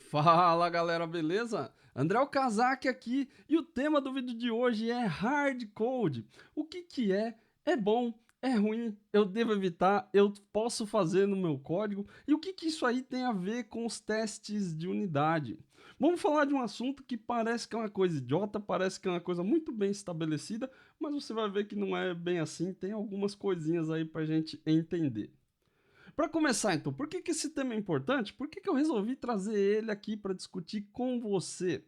Fala galera, beleza? André Okazaki aqui e o tema do vídeo de hoje é Hard Code. O que é? É bom? É ruim? Eu devo evitar? Eu posso fazer no meu código? E o que isso aí tem a ver com os testes de unidade? Vamos falar de um assunto que parece que é uma coisa idiota, parece que é uma coisa muito bem estabelecida, mas você vai ver que não é bem assim, tem algumas coisinhas aí pra gente entender. Para começar, então, por que esse tema é importante? Por que eu resolvi trazer ele aqui para discutir com você?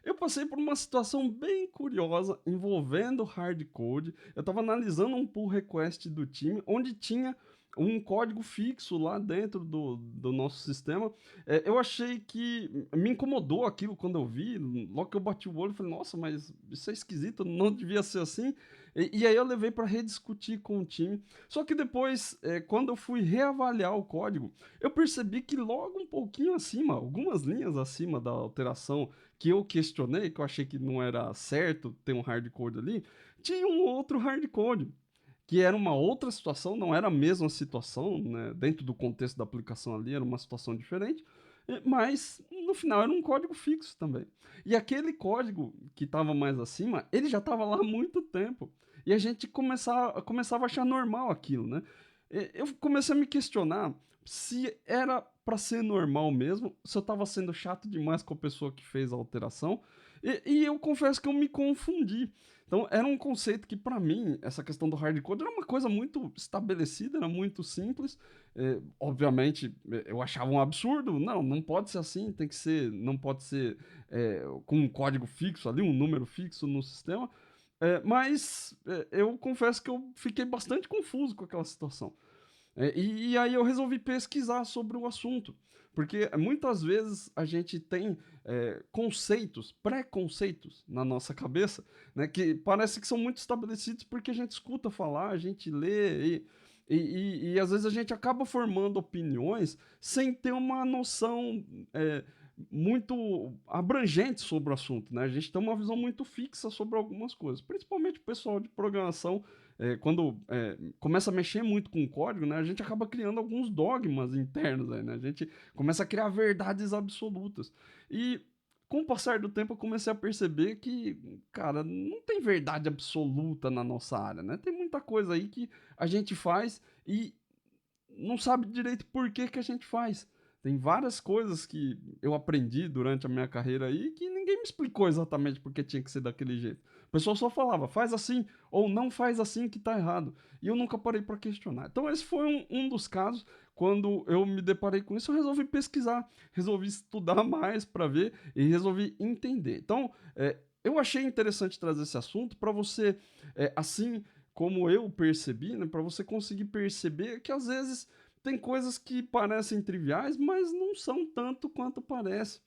Eu passei por uma situação bem curiosa envolvendo hard code. Eu estava analisando um pull request do time, onde tinha um código fixo lá dentro do nosso sistema. Eu achei que me incomodou aquilo quando eu vi. Logo que eu bati o olho, eu falei, nossa, mas isso é esquisito, não devia ser assim. E aí eu levei para rediscutir com o time. Só que depois, quando eu fui reavaliar o código, eu percebi que logo um pouquinho acima, algumas linhas acima da alteração que eu questionei, que eu achei que não era certo ter um hardcode ali, tinha um outro hardcode, que era uma outra situação, não era a mesma situação, né? Dentro do contexto da aplicação ali, era uma situação diferente, mas no final era um código fixo também. E aquele código que estava mais acima, ele já estava lá há muito tempo. E a gente começava a achar normal aquilo, né? Eu comecei a me questionar se era para ser normal mesmo, se eu estava sendo chato demais com a pessoa que fez a alteração, e eu confesso que eu me confundi. Então, era um conceito que, para mim, essa questão do hardcode era uma coisa muito estabelecida, era muito simples. Obviamente, eu achava um absurdo. Não, não pode ser assim, tem que ser, não pode ser com um código fixo ali, um número fixo no sistema. Mas eu confesso que eu fiquei bastante confuso com aquela situação. E aí eu resolvi pesquisar sobre o assunto, porque muitas vezes a gente tem conceitos, preconceitos na nossa cabeça, né, que parece que são muito estabelecidos porque a gente escuta falar, a gente lê e às vezes a gente acaba formando opiniões sem ter uma noção muito abrangente sobre o assunto, né? A gente tem uma visão muito fixa sobre algumas coisas, principalmente o pessoal de programação quando começa a mexer muito com o código, né, a gente acaba criando alguns dogmas internos aí, né? A gente começa a criar verdades absolutas. E com o passar do tempo eu comecei a perceber que, cara, não tem verdade absoluta na nossa área, né? Tem muita coisa aí que a gente faz e não sabe direito por que a gente faz. Tem várias coisas que eu aprendi durante a minha carreira aí que ninguém me explicou exatamente por que tinha que ser daquele jeito. O pessoal só falava, faz assim ou não faz assim que tá errado. E eu nunca parei para questionar. Então esse foi um dos casos. Quando eu me deparei com isso, eu resolvi pesquisar, resolvi estudar mais para ver e resolvi entender. Então, eu achei interessante trazer esse assunto para você, assim como eu percebi, né, para você conseguir perceber que às vezes tem coisas que parecem triviais, mas não são tanto quanto parece.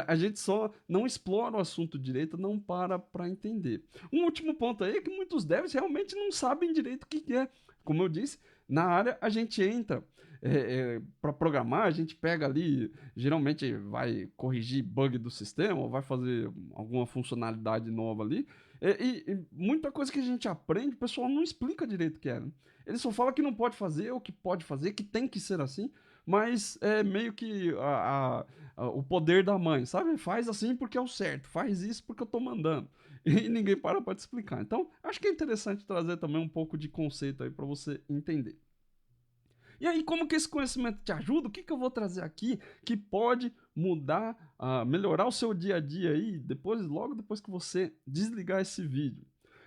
A gente só não explora o assunto direito, não para entender. Um último ponto aí é que muitos devs realmente não sabem direito o que é. Como eu disse, na área a gente entra para programar, a gente pega ali, geralmente vai corrigir bug do sistema, ou vai fazer alguma funcionalidade nova ali, e muita coisa que a gente aprende, o pessoal não explica direito o que é. Né? Ele só fala que não pode fazer, ou que pode fazer, que tem que ser assim, mas é meio que o poder da mãe, sabe? Faz assim porque é o certo, faz isso porque eu tô mandando. E ninguém para te explicar. Então, acho que é interessante trazer também um pouco de conceito aí para você entender. E aí, como que esse conhecimento te ajuda? O que eu vou trazer aqui que pode mudar, melhorar o seu dia a dia aí, logo depois que você desligar esse vídeo?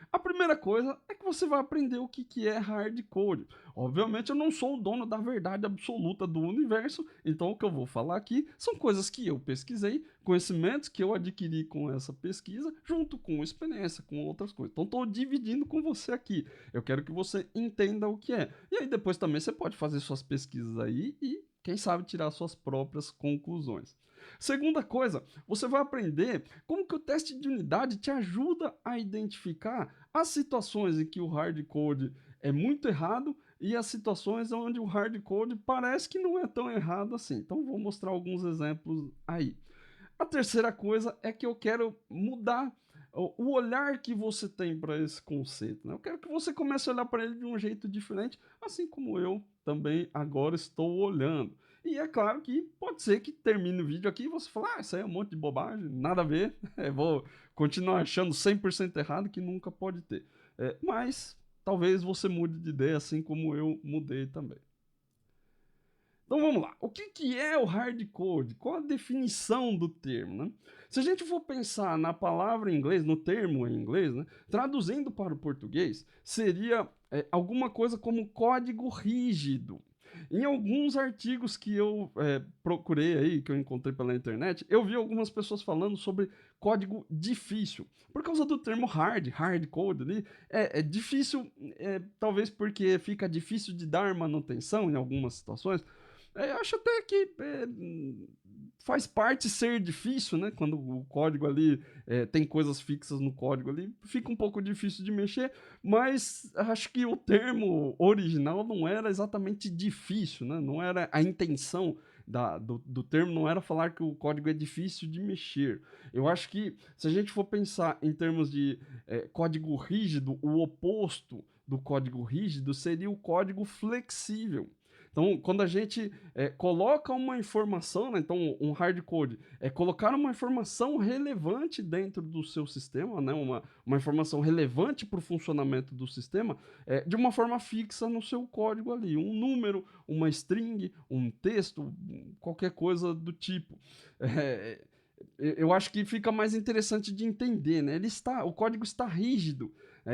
A primeira coisa é que você vai aprender o que é hard code. Obviamente, eu não sou o dono da verdade absoluta do universo, então o que eu vou falar aqui são coisas que eu pesquisei, conhecimentos que eu adquiri com essa pesquisa, junto com experiência, com outras coisas. Então, estou dividindo com você aqui. Eu quero que você entenda o que é. E aí, depois também você pode fazer suas pesquisas aí e, quem sabe, tirar suas próprias conclusões. Segunda coisa, você vai aprender como que o teste de unidade te ajuda a identificar as situações em que o hard code é muito errado e as situações onde o hard code parece que não é tão errado assim. Então vou mostrar alguns exemplos aí. A terceira coisa é que eu quero mudar o olhar que você tem para esse conceito. Né? Eu quero que você comece a olhar para ele de um jeito diferente, assim como eu também agora estou olhando. E é claro que pode ser que termine o vídeo aqui e você fala, isso aí é um monte de bobagem, nada a ver, vou continuar achando 100% errado que nunca pode ter. Mas talvez você mude de ideia assim como eu mudei também. Então vamos lá. O que é o hardcode? Qual a definição do termo, né? Se a gente for pensar na palavra em inglês, no termo em inglês, né, traduzindo para o português, seria alguma coisa como código rígido. Em alguns artigos que eu procurei aí, que eu encontrei pela internet, eu vi algumas pessoas falando sobre código difícil. Por causa do termo hard code ali, é difícil, talvez porque fica difícil de dar manutenção em algumas situações. Eu acho até que faz parte ser difícil, né? Quando o código ali tem coisas fixas no código ali, fica um pouco difícil de mexer, mas acho que o termo original não era exatamente difícil, né? Não era a intenção do termo, não era falar que o código é difícil de mexer. Eu acho que se a gente for pensar em termos de código rígido, o oposto do código rígido seria o código flexível. Então, quando a gente coloca uma informação, né, então um hardcode é colocar uma informação relevante dentro do seu sistema, né, uma informação relevante para o funcionamento do sistema, de uma forma fixa no seu código ali, um número, uma string, um texto, qualquer coisa do tipo. Eu acho que fica mais interessante de entender, né? O código está rígido,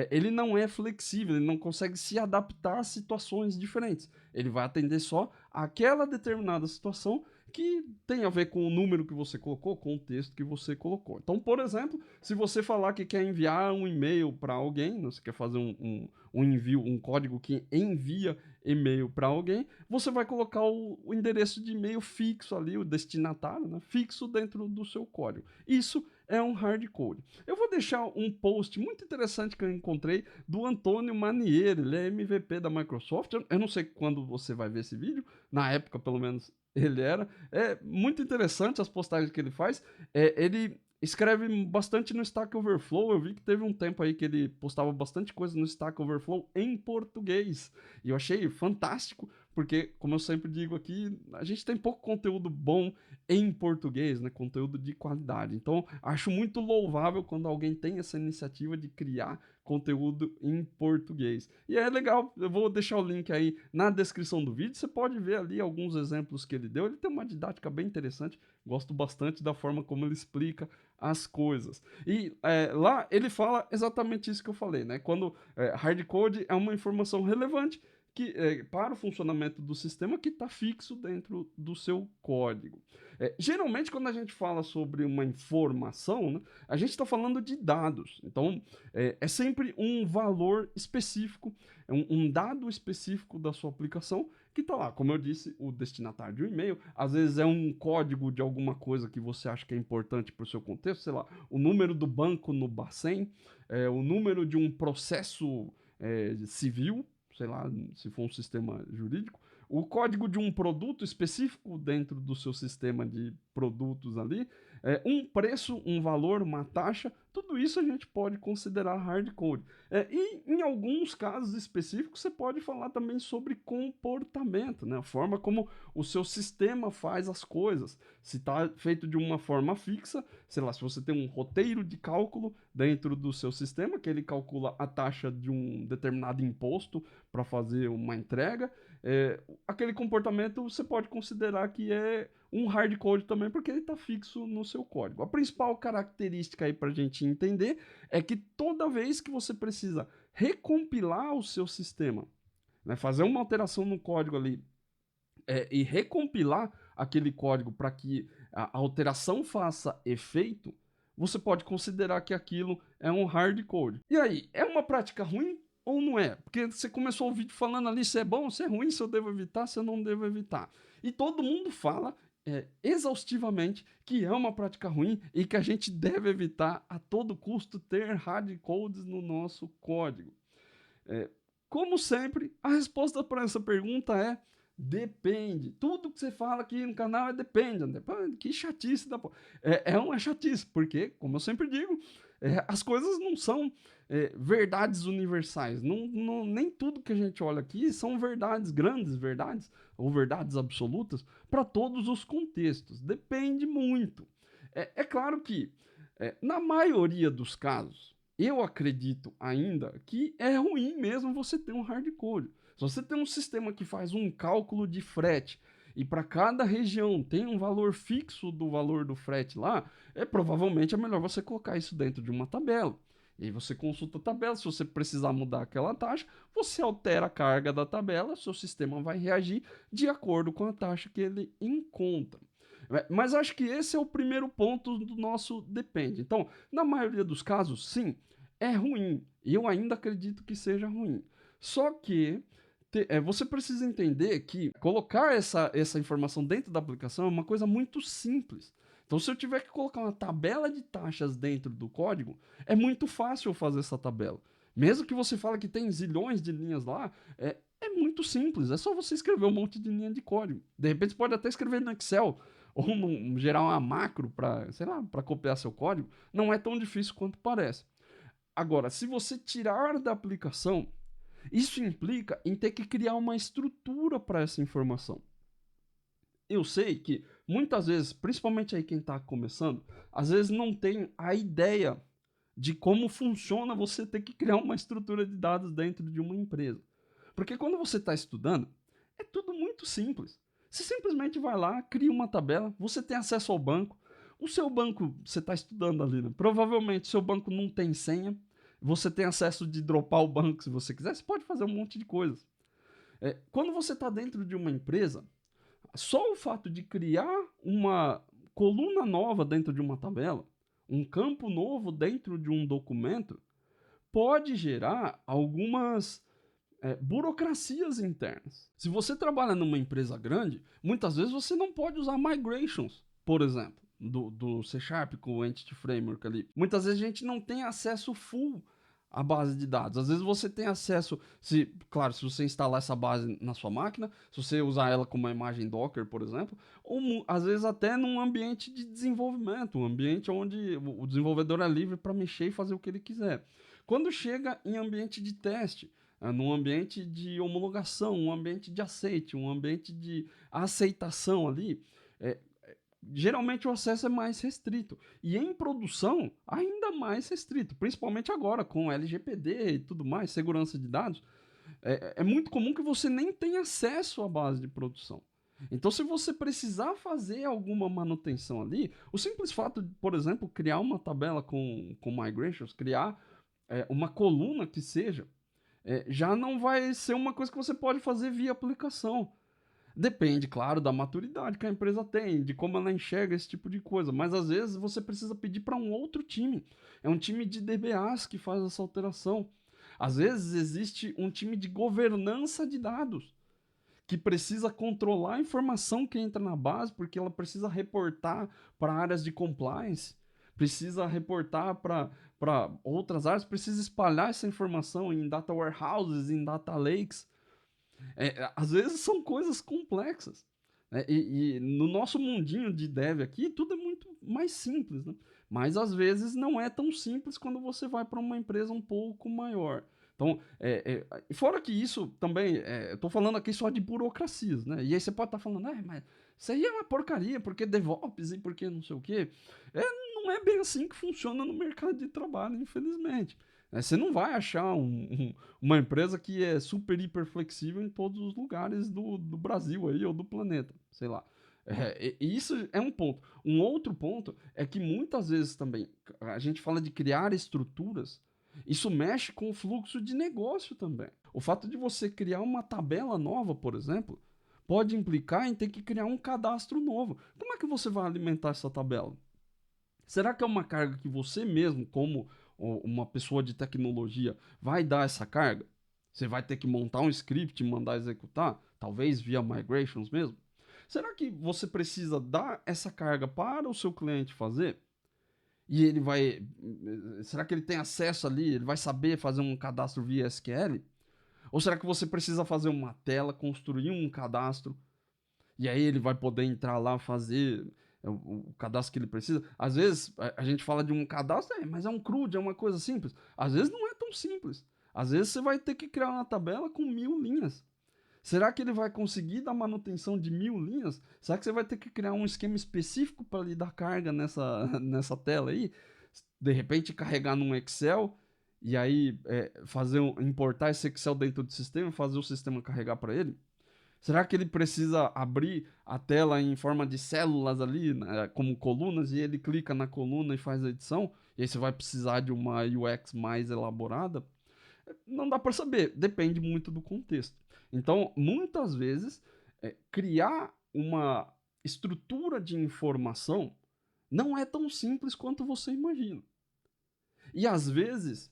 ele não é flexível, ele não consegue se adaptar a situações diferentes. Ele vai atender só àquela determinada situação que tem a ver com o número que você colocou, com o texto que você colocou. Então, por exemplo, se você falar que quer enviar um e-mail para alguém, né, você quer fazer um envio, um código que envia e-mail para alguém, você vai colocar o endereço de e-mail fixo ali, o destinatário, né, fixo dentro do seu código. Isso é um hardcode. Eu vou deixar um post muito interessante que eu encontrei do Antônio Manieri, ele é MVP da Microsoft. Eu não sei quando você vai ver esse vídeo, na época pelo menos ele era. É muito interessante as postagens que ele faz. Ele escreve bastante no Stack Overflow. Eu vi que teve um tempo aí que ele postava bastante coisa no Stack Overflow em português. E eu achei fantástico, porque, como eu sempre digo aqui, a gente tem pouco conteúdo bom em português, né? Conteúdo de qualidade. Então, acho muito louvável quando alguém tem essa iniciativa de criar conteúdo em português. E é legal, eu vou deixar o link aí na descrição do vídeo, você pode ver ali alguns exemplos que ele deu. Ele tem uma didática bem interessante, gosto bastante da forma como ele explica as coisas. E lá ele fala exatamente isso que eu falei, né? Quando hardcode é uma informação relevante para o funcionamento do sistema que está fixo dentro do seu código. Geralmente, quando a gente fala sobre uma informação, né, a gente está falando de dados. Então, é sempre um valor específico, um dado específico da sua aplicação que está lá. Como eu disse, o destinatário de um e-mail, às vezes é um código de alguma coisa que você acha que é importante para o seu contexto, sei lá, o número do banco no Bacen, o número de um processo civil, sei lá, se for um sistema jurídico, o código de um produto específico dentro do seu sistema de produtos ali, um preço, um valor, uma taxa, tudo isso a gente pode considerar hardcode. E em alguns casos específicos você pode falar também sobre comportamento, né? A forma como o seu sistema faz as coisas. Se está feito de uma forma fixa, sei lá, se você tem um roteiro de cálculo dentro do seu sistema, que ele calcula a taxa de um determinado imposto para fazer uma entrega, aquele comportamento você pode considerar que é um hardcode também, porque ele está fixo no seu código. A principal característica aí para a gente entender é que toda vez que você precisa recompilar o seu sistema, né, fazer uma alteração no código ali e recompilar aquele código para que a alteração faça efeito, você pode considerar que aquilo é um hardcode. E aí, é uma prática ruim ou não é? Porque você começou o vídeo falando ali se é bom, se é ruim, se eu devo evitar, se eu não devo evitar. E todo mundo fala exaustivamente que é uma prática ruim e que a gente deve evitar a todo custo ter hardcodes no nosso código. Como sempre, a resposta para essa pergunta é depende. Tudo que você fala aqui no canal depende. Que chatice da porra. É uma chatice, porque, como eu sempre digo, As coisas não são verdades universais. Nem tudo que a gente olha aqui são verdades, grandes verdades, ou verdades absolutas, para todos os contextos. Depende muito. É claro que, na maioria dos casos, eu acredito ainda que é ruim mesmo você ter um hard code. Se você tem um sistema que faz um cálculo de frete e para cada região tem um valor fixo do valor do frete lá, provavelmente é melhor você colocar isso dentro de uma tabela. E aí você consulta a tabela, se você precisar mudar aquela taxa, você altera a carga da tabela, seu sistema vai reagir de acordo com a taxa que ele encontra. Mas acho que esse é o primeiro ponto do nosso depende. Então, na maioria dos casos, sim, é ruim. Eu ainda acredito que seja ruim. Só que você precisa entender que colocar essa informação dentro da aplicação é uma coisa muito simples. Então, se eu tiver que colocar uma tabela de taxas dentro do código, é muito fácil eu fazer essa tabela. Mesmo que você fale que tem zilhões de linhas lá, é muito simples. É só você escrever um monte de linha de código. De repente, você pode até escrever no Excel ou gerar uma macro para, sei lá, para copiar seu código. Não é tão difícil quanto parece. Agora, se você tirar da aplicação, isso implica em ter que criar uma estrutura para essa informação. Eu sei que muitas vezes, principalmente aí quem está começando, às vezes não tem a ideia de como funciona você ter que criar uma estrutura de dados dentro de uma empresa. Porque quando você está estudando, é tudo muito simples. Você simplesmente vai lá, cria uma tabela, você tem acesso ao banco. O seu banco, você está estudando ali, né? Provavelmente seu banco não tem senha. Você tem acesso de dropar o banco se você quiser. Você pode fazer um monte de coisas. Quando você está dentro de uma empresa, só o fato de criar uma coluna nova dentro de uma tabela, um campo novo dentro de um documento, pode gerar algumas burocracias internas. Se você trabalha numa empresa grande, muitas vezes você não pode usar migrations, por exemplo, do C# com o Entity Framework ali. Muitas vezes a gente não tem acesso full à base de dados. Às vezes você tem acesso, claro, se você instalar essa base na sua máquina, se você usar ela como uma imagem Docker, por exemplo, ou às vezes até num ambiente de desenvolvimento, um ambiente onde o desenvolvedor é livre para mexer e fazer o que ele quiser. Quando chega em ambiente de teste, num ambiente de homologação, um ambiente de aceite, um ambiente de aceitação ali, geralmente o acesso é mais restrito. E em produção, ainda mais restrito, principalmente agora com LGPD e tudo mais, segurança de dados. É muito comum que você nem tenha acesso à base de produção. Então, se você precisar fazer alguma manutenção ali, o simples fato de, por exemplo, criar uma tabela com migrations, criar uma coluna que seja, já não vai ser uma coisa que você pode fazer via aplicação. Depende, claro, da maturidade que a empresa tem, de como ela enxerga esse tipo de coisa, mas às vezes você precisa pedir para um outro time. É um time de DBAs que faz essa alteração. Às vezes existe um time de governança de dados que precisa controlar a informação que entra na base, porque ela precisa reportar para áreas de compliance, precisa reportar para outras áreas, precisa espalhar essa informação em data warehouses, em data lakes. Às vezes são coisas complexas. Né? E no nosso mundinho de dev aqui, tudo é muito mais simples. Né? Mas às vezes não é tão simples quando você vai para uma empresa um pouco maior. Então, fora que isso também, eu tô falando aqui só de burocracias, né? E aí você pode estar falando, mas isso aí é uma porcaria, porque DevOps e porque não sei o quê. Não é bem assim que funciona no mercado de trabalho, infelizmente. Você não vai achar uma empresa que é super, hiper flexível em todos os lugares do Brasil aí, ou do planeta, sei lá. Isso é um ponto. Um outro ponto é que muitas vezes também a gente fala de criar estruturas, isso mexe com o fluxo de negócio também. O fato de você criar uma tabela nova, por exemplo, pode implicar em ter que criar um cadastro novo. Como é que você vai alimentar essa tabela? Será que é uma carga que você mesmo, como uma pessoa de tecnologia, vai dar essa carga? Você vai ter que montar um script e mandar executar? Talvez via migrations mesmo? Será que você precisa dar essa carga para o seu cliente fazer? E ele vai... Será que ele tem acesso ali? Ele vai saber fazer um cadastro via SQL? Ou será que você precisa fazer uma tela, construir um cadastro, e aí ele vai poder entrar lá, fazer o cadastro que ele precisa. Às vezes a gente fala de um cadastro, mas é um CRUD, é uma coisa simples. Às vezes não é tão simples. Às vezes você vai ter que criar uma tabela com 1000 linhas. Será que ele vai conseguir dar manutenção de 1000 linhas? Será que você vai ter que criar um esquema específico para lhe dar carga nessa tela aí? De repente carregar num Excel e aí importar esse Excel dentro do sistema e fazer o sistema carregar para ele? Será que ele precisa abrir a tela em forma de células ali, né, como colunas, e ele clica na coluna e faz a edição? E aí você vai precisar de uma UX mais elaborada? Não dá para saber, depende muito do contexto. Então, muitas vezes, criar uma estrutura de informação não é tão simples quanto você imagina. E às vezes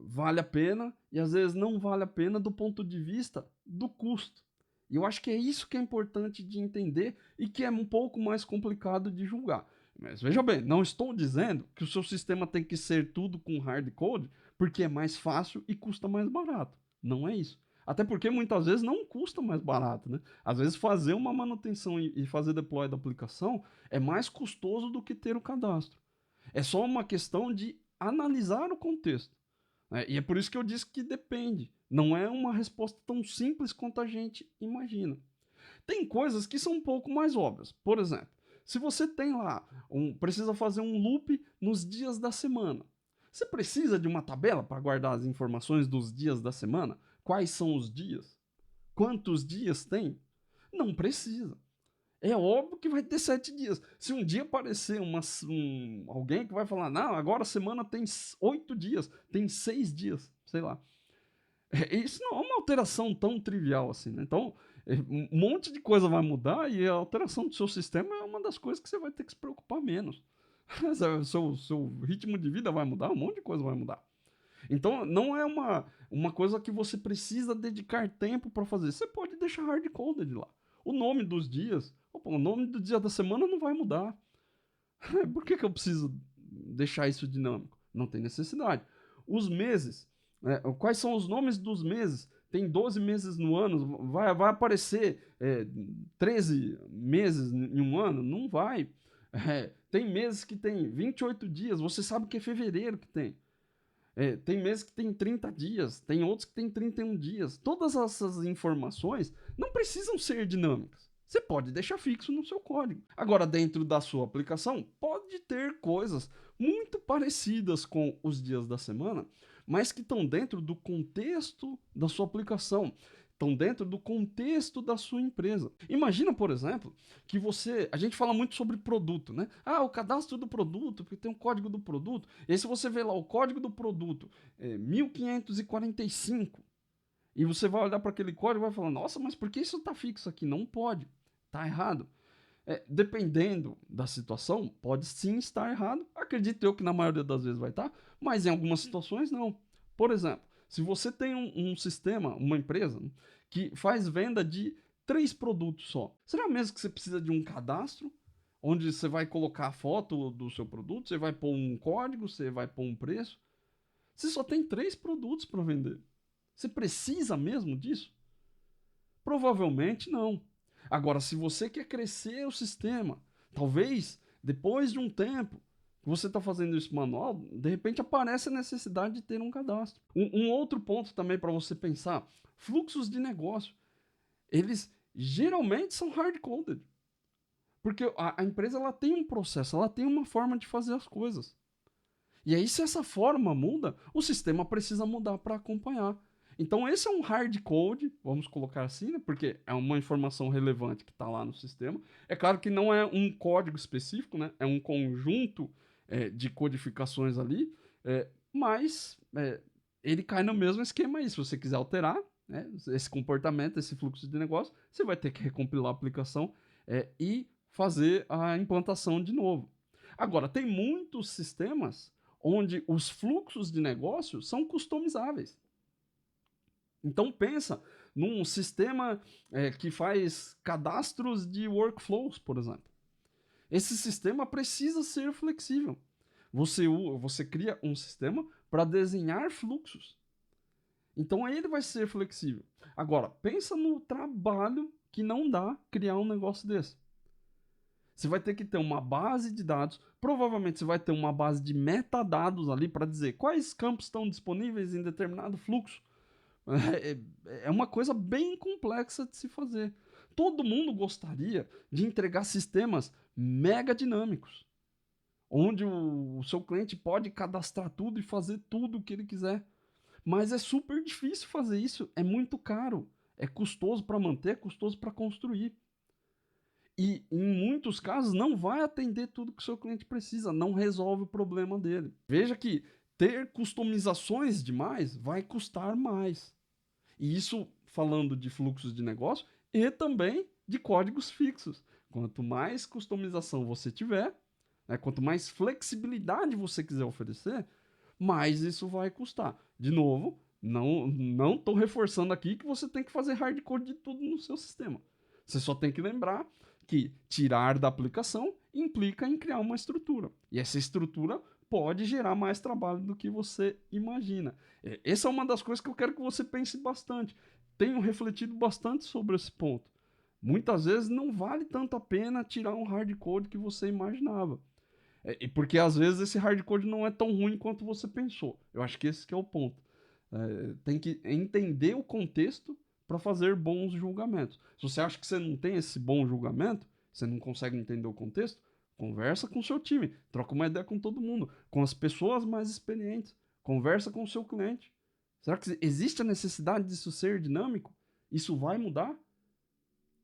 vale a pena e às vezes não vale a pena do ponto de vista do custo. E eu acho que é isso que é importante de entender e que é um pouco mais complicado de julgar. Mas veja bem, não estou dizendo que o seu sistema tem que ser tudo com hard code porque é mais fácil e custa mais barato. Não é isso. Até porque muitas vezes não custa mais barato, né? Às vezes fazer uma manutenção e fazer deploy da aplicação é mais custoso do que ter o cadastro. É só uma questão de analisar o contexto. E é por isso que eu disse que depende. Não é uma resposta tão simples quanto a gente imagina. Tem coisas que são um pouco mais óbvias. Por exemplo, se você tem lá, precisa fazer um loop nos dias da semana. Você precisa de uma tabela para guardar as informações dos dias da semana? Quais são os dias? Quantos dias tem? Não precisa. É óbvio que vai ter 7 dias. Se um dia aparecer alguém que vai falar, não, agora a semana tem 8 dias, tem 6 dias, sei lá. Isso não é uma alteração tão trivial assim, né? Então, um monte de coisa vai mudar e a alteração do seu sistema é uma das coisas que você vai ter que se preocupar menos. seu ritmo de vida vai mudar, um monte de coisa vai mudar. Então, não é uma coisa que você precisa dedicar tempo para fazer. Você pode deixar hard-coded lá. O nome dos dias, o nome do dia da semana não vai mudar. Por que eu preciso deixar isso dinâmico? Não tem necessidade. Os meses, quais são os nomes dos meses? Tem 12 meses no ano, vai aparecer 13 meses em um ano? Não vai. Tem meses que tem 28 dias, você sabe que é fevereiro que tem. Tem meses que tem 30 dias, tem outros que tem 31 dias. Todas essas informações não precisam ser dinâmicas. Você pode deixar fixo no seu código. Agora, dentro da sua aplicação, pode ter coisas muito parecidas com os dias da semana, mas que estão dentro do contexto da sua aplicação, estão dentro do contexto da sua empresa. Imagina, por exemplo, que a gente fala muito sobre produto, né? O cadastro do produto, porque tem um código do produto. E aí se você vê lá o código do produto, 1545, e você vai olhar para aquele código e vai falar, nossa, mas por que isso está fixo aqui? Não pode, está errado. Dependendo da situação, pode sim estar errado. Acredito eu que na maioria das vezes vai estar, mas em algumas situações não. Por exemplo, se você tem um sistema, uma empresa, que faz venda de 3 produtos só, será mesmo que você precisa de um cadastro? Onde você vai colocar a foto do seu produto, você vai pôr um código, você vai pôr um preço? Você só tem 3 produtos para vender. Você precisa mesmo disso? Provavelmente não. Agora, se você quer crescer o sistema, talvez depois de um tempo que você está fazendo isso manual, de repente aparece a necessidade de ter um cadastro. Um outro ponto também para você pensar, fluxos de negócio. Eles geralmente são hard-coded. Porque a empresa ela tem um processo, ela tem uma forma de fazer as coisas. E aí, se essa forma muda, o sistema precisa mudar para acompanhar. Então, esse é um hard code, vamos colocar assim, né? Porque é uma informação relevante que está lá no sistema. É claro que não é um código específico, né? É um conjunto de codificações ali, mas ele cai no mesmo esquema aí. Se você quiser alterar esse comportamento, esse fluxo de negócio, você vai ter que recompilar a aplicação e fazer a implantação de novo. Agora, tem muitos sistemas onde os fluxos de negócio são customizáveis. Então pensa num sistema que faz cadastros de workflows, por exemplo. Esse sistema precisa ser flexível. Você cria um sistema para desenhar fluxos. Então ele vai ser flexível. Agora, pensa no trabalho que não dá criar um negócio desse. Você vai ter que ter uma base de dados, provavelmente você vai ter uma base de metadados ali para dizer quais campos estão disponíveis em determinado fluxo. É uma coisa bem complexa de se fazer. Todo mundo gostaria de entregar sistemas mega dinâmicos, onde o seu cliente pode cadastrar tudo e fazer tudo o que ele quiser. Mas é super difícil fazer isso, é muito caro, é custoso para manter, é custoso para construir. E em muitos casos não vai atender tudo que o seu cliente precisa, não resolve o problema dele. Veja que ter customizações demais vai custar mais. E isso falando de fluxos de negócio e também de códigos fixos. Quanto mais customização você tiver, né, quanto mais flexibilidade você quiser oferecer, mais isso vai custar. De novo, não estou reforçando aqui que você tem que fazer hardcode de tudo no seu sistema. Você só tem que lembrar que tirar da aplicação implica em criar uma estrutura. E essa estrutura pode gerar mais trabalho do que você imagina. Essa é uma das coisas que eu quero que você pense bastante. Tenho refletido bastante sobre esse ponto. Muitas vezes não vale tanto a pena tirar um hardcode que você imaginava. Porque às vezes esse hardcode não é tão ruim quanto você pensou. Eu acho que esse que é o ponto. Tem que entender o contexto para fazer bons julgamentos. Se você acha que você não tem esse bom julgamento, você não consegue entender o contexto, conversa com o seu time, troca uma ideia com todo mundo, com as pessoas mais experientes, conversa com o seu cliente. Será que existe a necessidade disso ser dinâmico? Isso vai mudar?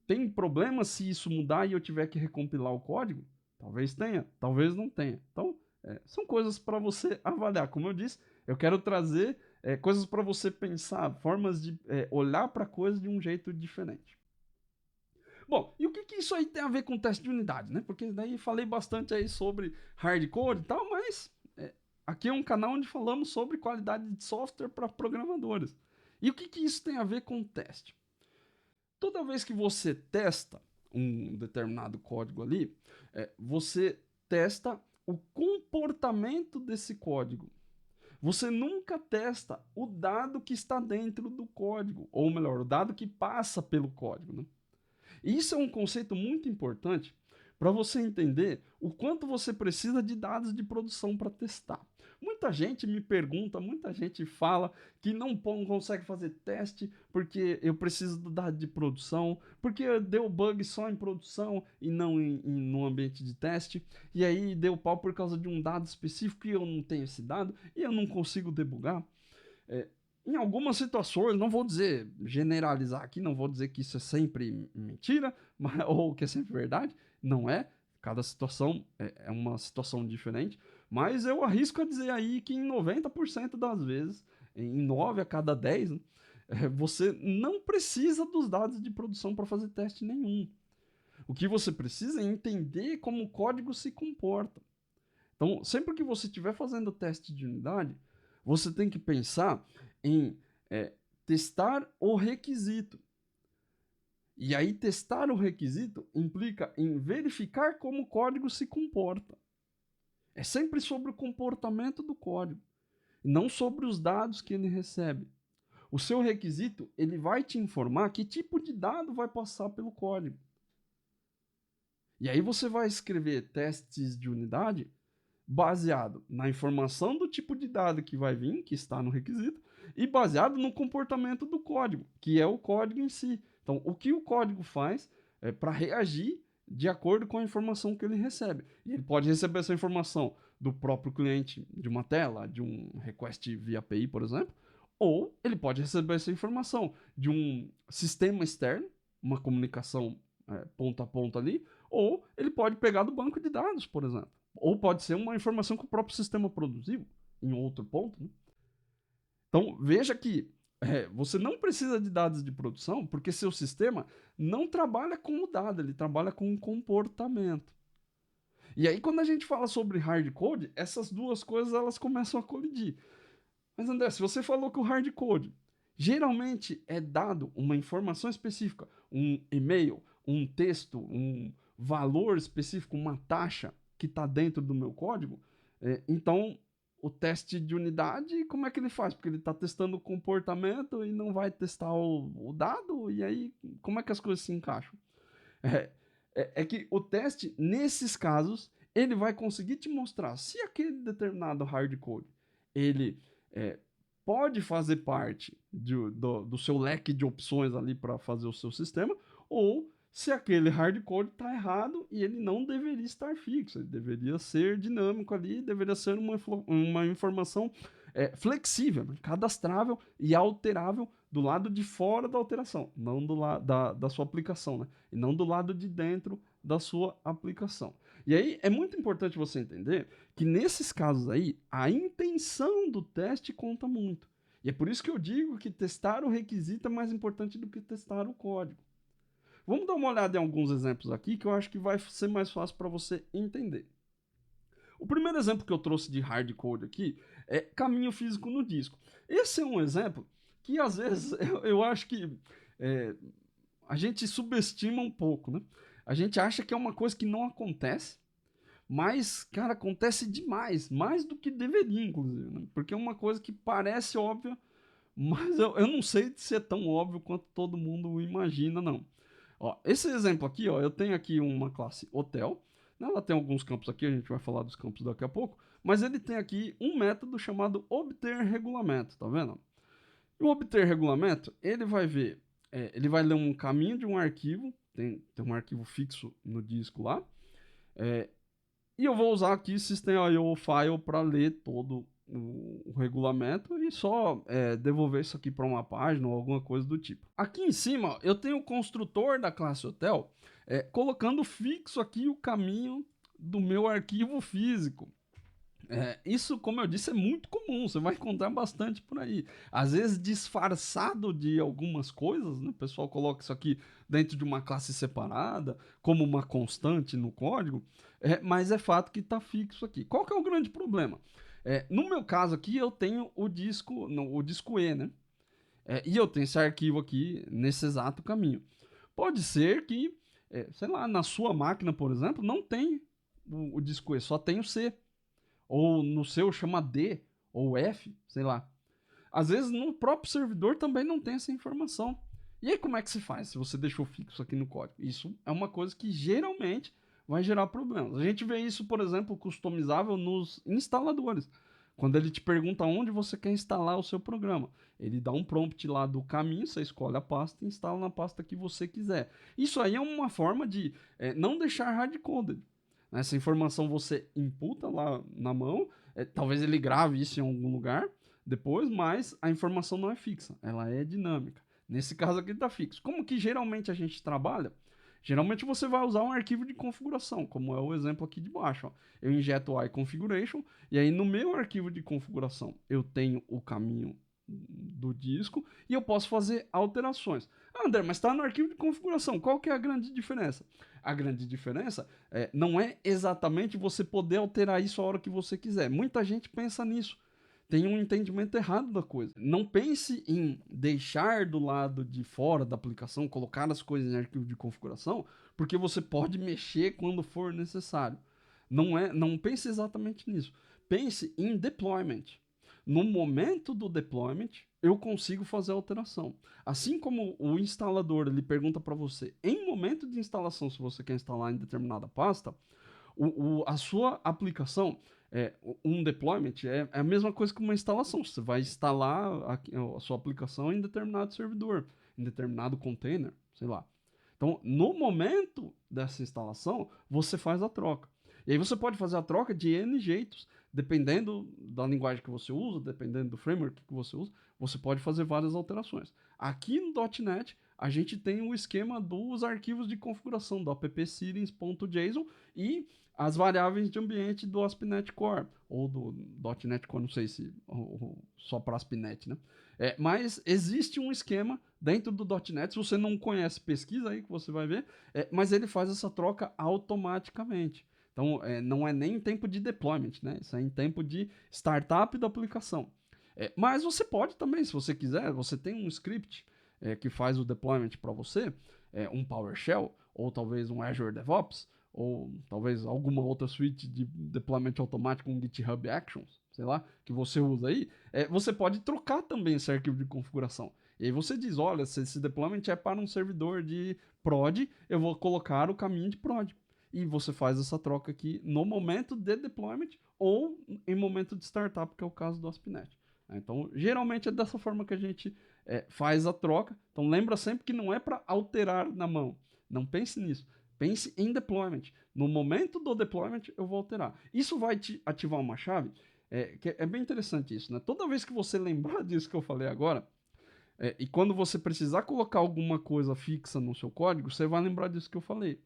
Tem problema se isso mudar e eu tiver que recompilar o código? Talvez tenha, talvez não tenha. Então, são coisas para você avaliar. Como eu disse, eu quero trazer coisas para você pensar, formas de olhar para a coisa de um jeito diferente. Bom, e o que isso aí tem a ver com teste de unidade, né? Porque daí falei bastante aí sobre hardcode e tal, mas aqui é um canal onde falamos sobre qualidade de software para programadores. E o que isso tem a ver com teste? Toda vez que você testa um determinado código ali, você testa o comportamento desse código. Você nunca testa o dado que está dentro do código, ou melhor, o dado que passa pelo código, né? E isso é um conceito muito importante para você entender o quanto você precisa de dados de produção para testar. Muita gente me pergunta, muita gente fala que não consegue fazer teste porque eu preciso do dado de produção, porque deu bug só em produção e não no ambiente de teste, e aí deu pau por causa de um dado específico e eu não tenho esse dado e eu não consigo debugar. Em algumas situações, não vou dizer generalizar aqui, não vou dizer que isso é sempre mentira, ou que é sempre verdade, não é. Cada situação é uma situação diferente, mas eu arrisco a dizer aí que em 90% das vezes, em 9 a cada 10, né, você não precisa dos dados de produção para fazer teste nenhum. O que você precisa é entender como o código se comporta. Então, sempre que você estiver fazendo teste de unidade, você tem que pensar em testar o requisito. E aí, testar o requisito implica em verificar como o código se comporta. É sempre sobre o comportamento do código, não sobre os dados que ele recebe. O seu requisito, ele vai te informar que tipo de dado vai passar pelo código. E aí você vai escrever testes de unidade baseado na informação do tipo de dado que vai vir, que está no requisito, e baseado no comportamento do código, que é o código em si. Então, o que o código faz é para reagir de acordo com a informação que ele recebe. E ele pode receber essa informação do próprio cliente de uma tela, de um request via API, por exemplo, ou ele pode receber essa informação de um sistema externo, uma comunicação ponto a ponto ali, ou ele pode pegar do banco de dados, por exemplo. Ou pode ser uma informação que o próprio sistema produziu em outro ponto, né? Então, veja que você não precisa de dados de produção porque seu sistema não trabalha com o dado, ele trabalha com o comportamento. E aí, quando a gente fala sobre hardcode, essas duas coisas elas começam a colidir. Mas, André, se você falou que o hardcode geralmente é dado uma informação específica, um e-mail, um texto, um valor específico, uma taxa que está dentro do meu código, então o teste de unidade, como é que ele faz? Porque ele está testando o comportamento e não vai testar o dado, e aí como é que as coisas se encaixam? É que o teste, nesses casos, ele vai conseguir te mostrar se aquele determinado hardcode, ele é, pode fazer parte do seu leque de opções ali para fazer o seu sistema, ou se aquele hardcode está errado e ele não deveria estar fixo, ele deveria ser dinâmico ali, deveria ser uma informação flexível, né, cadastrável e alterável do lado de fora da alteração, não do lado da sua aplicação, né? E não do lado de dentro da sua aplicação. E aí é muito importante você entender que nesses casos aí, a intenção do teste conta muito. E é por isso que eu digo que testar o requisito é mais importante do que testar o código. Vamos dar uma olhada em alguns exemplos aqui que eu acho que vai ser mais fácil para você entender. O primeiro exemplo que eu trouxe de hardcode aqui é caminho físico no disco. Esse é um exemplo que às vezes eu acho que é, a gente subestima um pouco, né? A gente acha que é uma coisa que não acontece, mas, cara, acontece demais, mais do que deveria, inclusive, né? Porque é uma coisa que parece óbvia, mas eu não sei se é tão óbvio quanto todo mundo imagina, não. Ó, esse exemplo aqui, ó, eu tenho aqui uma classe hotel, né? Ela tem alguns campos aqui, a gente vai falar dos campos daqui a pouco, mas ele tem aqui um método chamado obter regulamento, tá vendo? E o obter regulamento, ele vai ver, ele vai ler um caminho de um arquivo, tem um arquivo fixo no disco lá, e eu vou usar aqui system.io file para ler todo o regulamento e só devolver isso aqui para uma página ou alguma coisa do tipo. Aqui em cima, ó, eu tenho o construtor da classe hotel colocando fixo aqui o caminho do meu arquivo físico. Isso, como eu disse, é muito comum, você vai encontrar bastante por aí. Às vezes disfarçado de algumas coisas, né? O pessoal coloca isso aqui dentro de uma classe separada, como uma constante no código, mas é fato que está fixo aqui. Qual que é o grande problema? No meu caso aqui, eu tenho o disco, o disco E, né? E eu tenho esse arquivo aqui nesse exato caminho. Pode ser que, sei lá, na sua máquina, por exemplo, não tem o disco E, só tem o C. Ou no seu chama D ou F, sei lá. Às vezes no próprio servidor também não tem essa informação. E aí como é que se faz se você deixou fixo aqui no código? Isso é uma coisa que geralmente vai gerar problemas. A gente vê isso, por exemplo, customizável nos instaladores. Quando ele te pergunta onde você quer instalar o seu programa, ele dá um prompt lá do caminho, você escolhe a pasta e instala na pasta que você quiser. Isso aí é uma forma de não deixar hard-coded. Essa informação você imputa lá na mão, talvez ele grave isso em algum lugar depois, mas a informação não é fixa, ela é dinâmica. Nesse caso aqui está fixo. Como que geralmente a gente trabalha? Geralmente você vai usar um arquivo de configuração, como é o exemplo aqui de baixo. Ó. Eu injeto o iConfiguration e aí no meu arquivo de configuração eu tenho o caminho do disco e eu posso fazer alterações. Ah, André, mas está no arquivo de configuração. Qual que é a grande diferença? A grande diferença não é exatamente você poder alterar isso a hora que você quiser. Muita gente pensa nisso. Tem um entendimento errado da coisa. Não pense em deixar do lado de fora da aplicação, colocar as coisas em arquivo de configuração, porque você pode mexer quando for necessário. Não pense exatamente nisso. Pense em deployment. No momento do deployment, eu consigo fazer a alteração. Assim como o instalador ele pergunta para você, em momento de instalação, se você quer instalar em determinada pasta, a sua aplicação, um deployment, é a mesma coisa que uma instalação. Você vai instalar a sua aplicação em determinado servidor, em determinado container, sei lá. Então, no momento dessa instalação, você faz a troca. E aí você pode fazer a troca de N jeitos, dependendo da linguagem que você usa, dependendo do framework que você usa, você pode fazer várias alterações. Aqui no .NET, a gente tem o esquema dos arquivos de configuração, do appsettings.json e as variáveis de ambiente do ASP.NET Core, ou do .NET Core, não sei se só para ASP.NET, né? Mas existe um esquema dentro do .NET, se você não conhece, pesquisa aí que você vai ver, mas ele faz essa troca automaticamente. Então, não é nem em tempo de deployment, né? Isso é em tempo de startup da aplicação. Mas você pode também, se você quiser, você tem um script que faz o deployment para você, um PowerShell, ou talvez um Azure DevOps, ou talvez alguma outra suite de deployment automático, um GitHub Actions, sei lá, que você usa aí, você pode trocar também esse arquivo de configuração. E aí você diz, olha, se esse deployment é para um servidor de prod, eu vou colocar o caminho de prod. E você faz essa troca aqui no momento de deployment ou em momento de startup, que é o caso do ASP.NET. Então, geralmente é dessa forma que a gente faz a troca. Então, lembra sempre que não é para alterar na mão. Não pense nisso. Pense em deployment. No momento do deployment, eu vou alterar. Isso vai te ativar uma chave, que é bem interessante isso, né? Toda vez que você lembrar disso que eu falei agora, e quando você precisar colocar alguma coisa fixa no seu código, você vai lembrar disso que eu falei.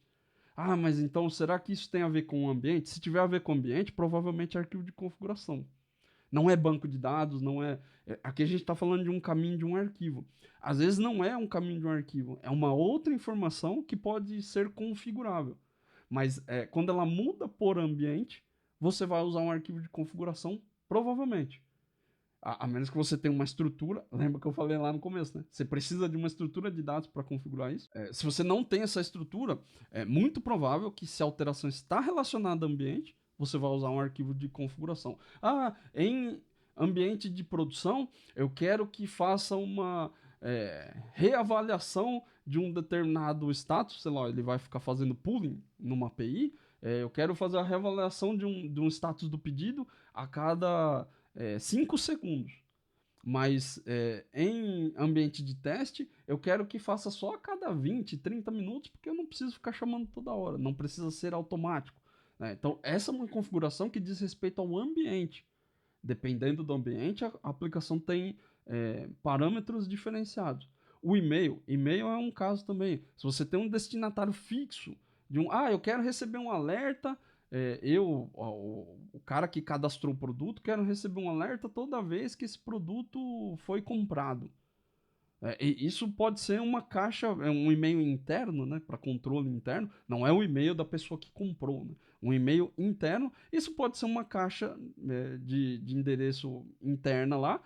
Ah, mas então será que isso tem a ver com o ambiente? Se tiver a ver com o ambiente, provavelmente é arquivo de configuração. Não é banco de dados, não é. Aqui a gente está falando de um caminho de um arquivo. Às vezes não é um caminho de um arquivo, é uma outra informação que pode ser configurável. Mas quando ela muda por ambiente, você vai usar um arquivo de configuração, provavelmente. A menos que você tenha uma estrutura, lembra que eu falei lá no começo, né? Você precisa de uma estrutura de dados para configurar isso. Se você não tem essa estrutura, é muito provável que se a alteração está relacionada ao ambiente, você vai usar um arquivo de configuração. Ah, em ambiente de produção, eu quero que faça uma reavaliação de um determinado status, sei lá, ele vai ficar fazendo pooling numa API, eu quero fazer a reavaliação de um status do pedido a cada 5 segundos. Mas em ambiente de teste, eu quero que faça só a cada 20, 30 minutos, porque eu não preciso ficar chamando toda hora, não precisa ser automático. Né? Então, essa é uma configuração que diz respeito ao ambiente. Dependendo do ambiente, a aplicação tem parâmetros diferenciados. O e-mail é um caso também. Se você tem um destinatário fixo, eu quero receber um alerta, o cara que cadastrou o produto, quero receber um alerta toda vez que esse produto foi comprado. E isso pode ser uma caixa, um e-mail interno, né, para controle interno. Não é o e-mail da pessoa que comprou, né? Um e-mail interno. Isso pode ser uma caixa de endereço interna lá,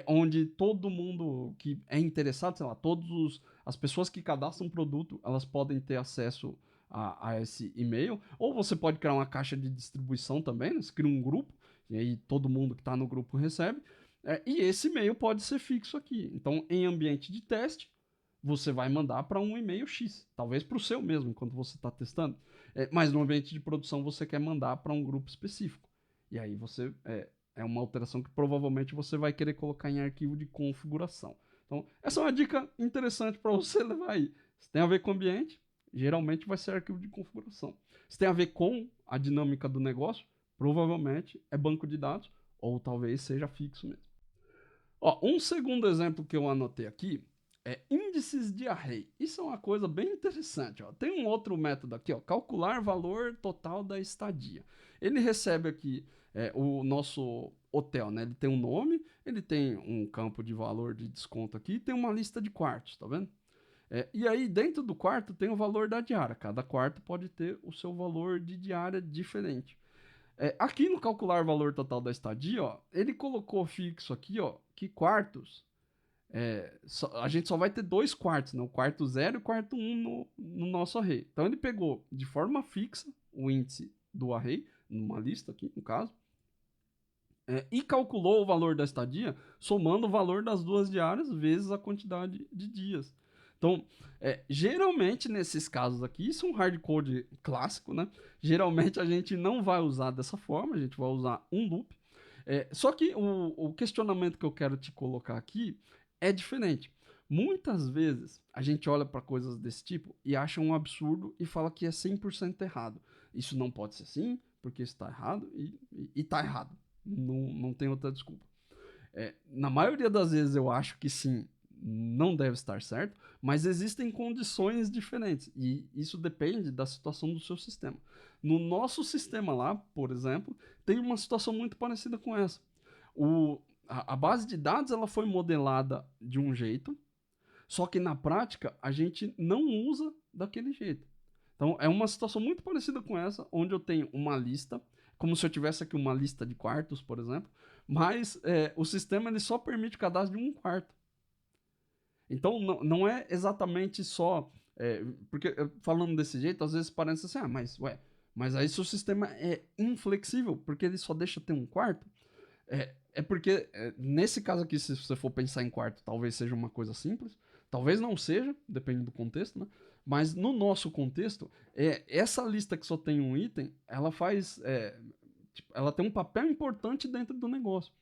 onde todo mundo que é interessado, sei lá, as pessoas que cadastram um produto, elas podem ter acesso a esse e-mail. Ou você pode criar uma caixa de distribuição também, né? Você cria um grupo, e aí todo mundo que está no grupo recebe. E esse e-mail pode ser fixo aqui. Então, em ambiente de teste, você vai mandar para um e-mail X, talvez para o seu mesmo, enquanto você está testando. Mas no ambiente de produção, você quer mandar para um grupo específico. E aí você é uma alteração que provavelmente você vai querer colocar em arquivo de configuração. Então, essa é uma dica interessante para você levar aí. Se tem a ver com o ambiente, geralmente vai ser arquivo de configuração. Se tem a ver com a dinâmica do negócio, provavelmente é banco de dados, ou talvez seja fixo mesmo. Um segundo exemplo que eu anotei aqui é índices de array. Isso é uma coisa bem interessante. Tem um outro método aqui, calcular valor total da estadia. Ele recebe aqui o nosso hotel, né? Ele tem um nome, ele tem um campo de valor de desconto aqui, tem uma lista de quartos, tá vendo? E aí dentro do quarto tem o valor da diária. Cada quarto pode ter o seu valor de diária diferente. Aqui no calcular valor total da estadia, ele colocou fixo aqui, que quartos, a gente só vai ter 2 quartos, né? O quarto 0 e o quarto 1 no nosso array. Então ele pegou de forma fixa o índice do array, numa lista aqui, no caso, e calculou o valor da estadia somando o valor das 2 diárias vezes a quantidade de dias. Então, geralmente nesses casos aqui, isso é um hardcode clássico, né? Geralmente a gente não vai usar dessa forma, a gente vai usar um loop. Só que o questionamento que eu quero te colocar aqui é diferente. Muitas vezes a gente olha para coisas desse tipo e acha um absurdo e fala que é 100% errado. Isso não pode ser assim, porque isso está errado e está errado. Não tem outra desculpa. Na maioria das vezes eu acho que sim, não deve estar certo, mas existem condições diferentes e isso depende da situação do seu sistema. No nosso sistema lá, por exemplo, tem uma situação muito parecida com essa. A base de dados ela foi modelada de um jeito, só que na prática a gente não usa daquele jeito. Então é uma situação muito parecida com essa, onde eu tenho uma lista, como se eu tivesse aqui uma lista de quartos, por exemplo, mas o sistema ele só permite o cadastro de um quarto. Então não é exatamente só. Porque falando desse jeito, às vezes parece assim, mas aí se o sistema é inflexível, porque ele só deixa ter um quarto, É porque, nesse caso aqui, se você for pensar em quarto, talvez seja uma coisa simples. Talvez não seja, depende do contexto, né? Mas no nosso contexto, essa lista que só tem um item, ela faz. Tipo, ela tem um papel importante dentro do negócio.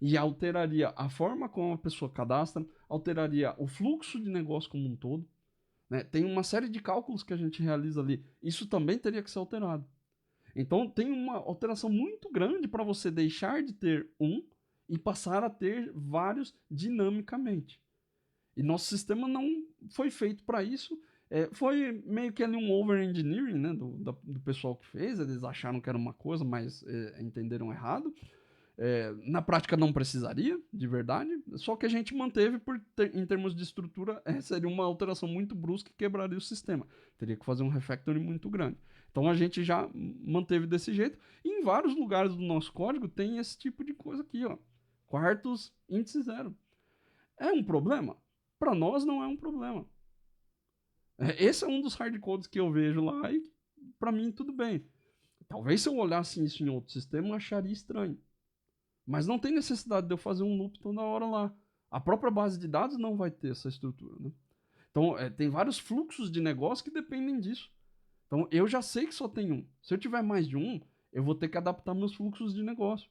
E alteraria a forma como a pessoa cadastra, alteraria o fluxo de negócio como um todo. Né? Tem uma série de cálculos que a gente realiza ali. Isso também teria que ser alterado. Então tem uma alteração muito grande para você deixar de ter um e passar a ter vários dinamicamente. E nosso sistema não foi feito para isso. Foi meio que ali um over-engineering, né, do pessoal que fez. Eles acharam que era uma coisa, mas entenderam errado. Na prática não precisaria, de verdade. Só que a gente manteve, em termos de estrutura, seria uma alteração muito brusca e quebraria o sistema. Teria que fazer um refactoring muito grande. Então a gente já manteve desse jeito. E em vários lugares do nosso código tem esse tipo de coisa aqui, ó. Quartos, índice zero. É um problema? Para nós não é um problema. Esse é um dos hardcodes que eu vejo lá e para mim tudo bem. Talvez se eu olhasse isso em outro sistema eu acharia estranho. Mas não tem necessidade de eu fazer um loop toda hora lá. A própria base de dados não vai ter essa estrutura, né? Então, tem vários fluxos de negócio que dependem disso. Então, eu já sei que só tem um. Se eu tiver mais de um, eu vou ter que adaptar meus fluxos de negócio.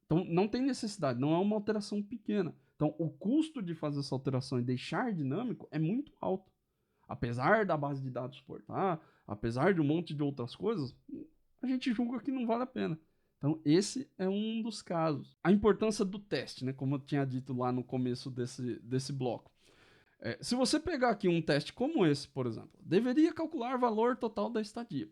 Então, não tem necessidade, não é uma alteração pequena. Então, o custo de fazer essa alteração e deixar dinâmico é muito alto. Apesar da base de dados suportar, apesar de um monte de outras coisas, a gente julga que não vale a pena. Então, esse é um dos casos. A importância do teste, né? Como eu tinha dito lá no começo desse bloco. Se você pegar aqui um teste como esse, por exemplo, deveria calcular valor total da estadia.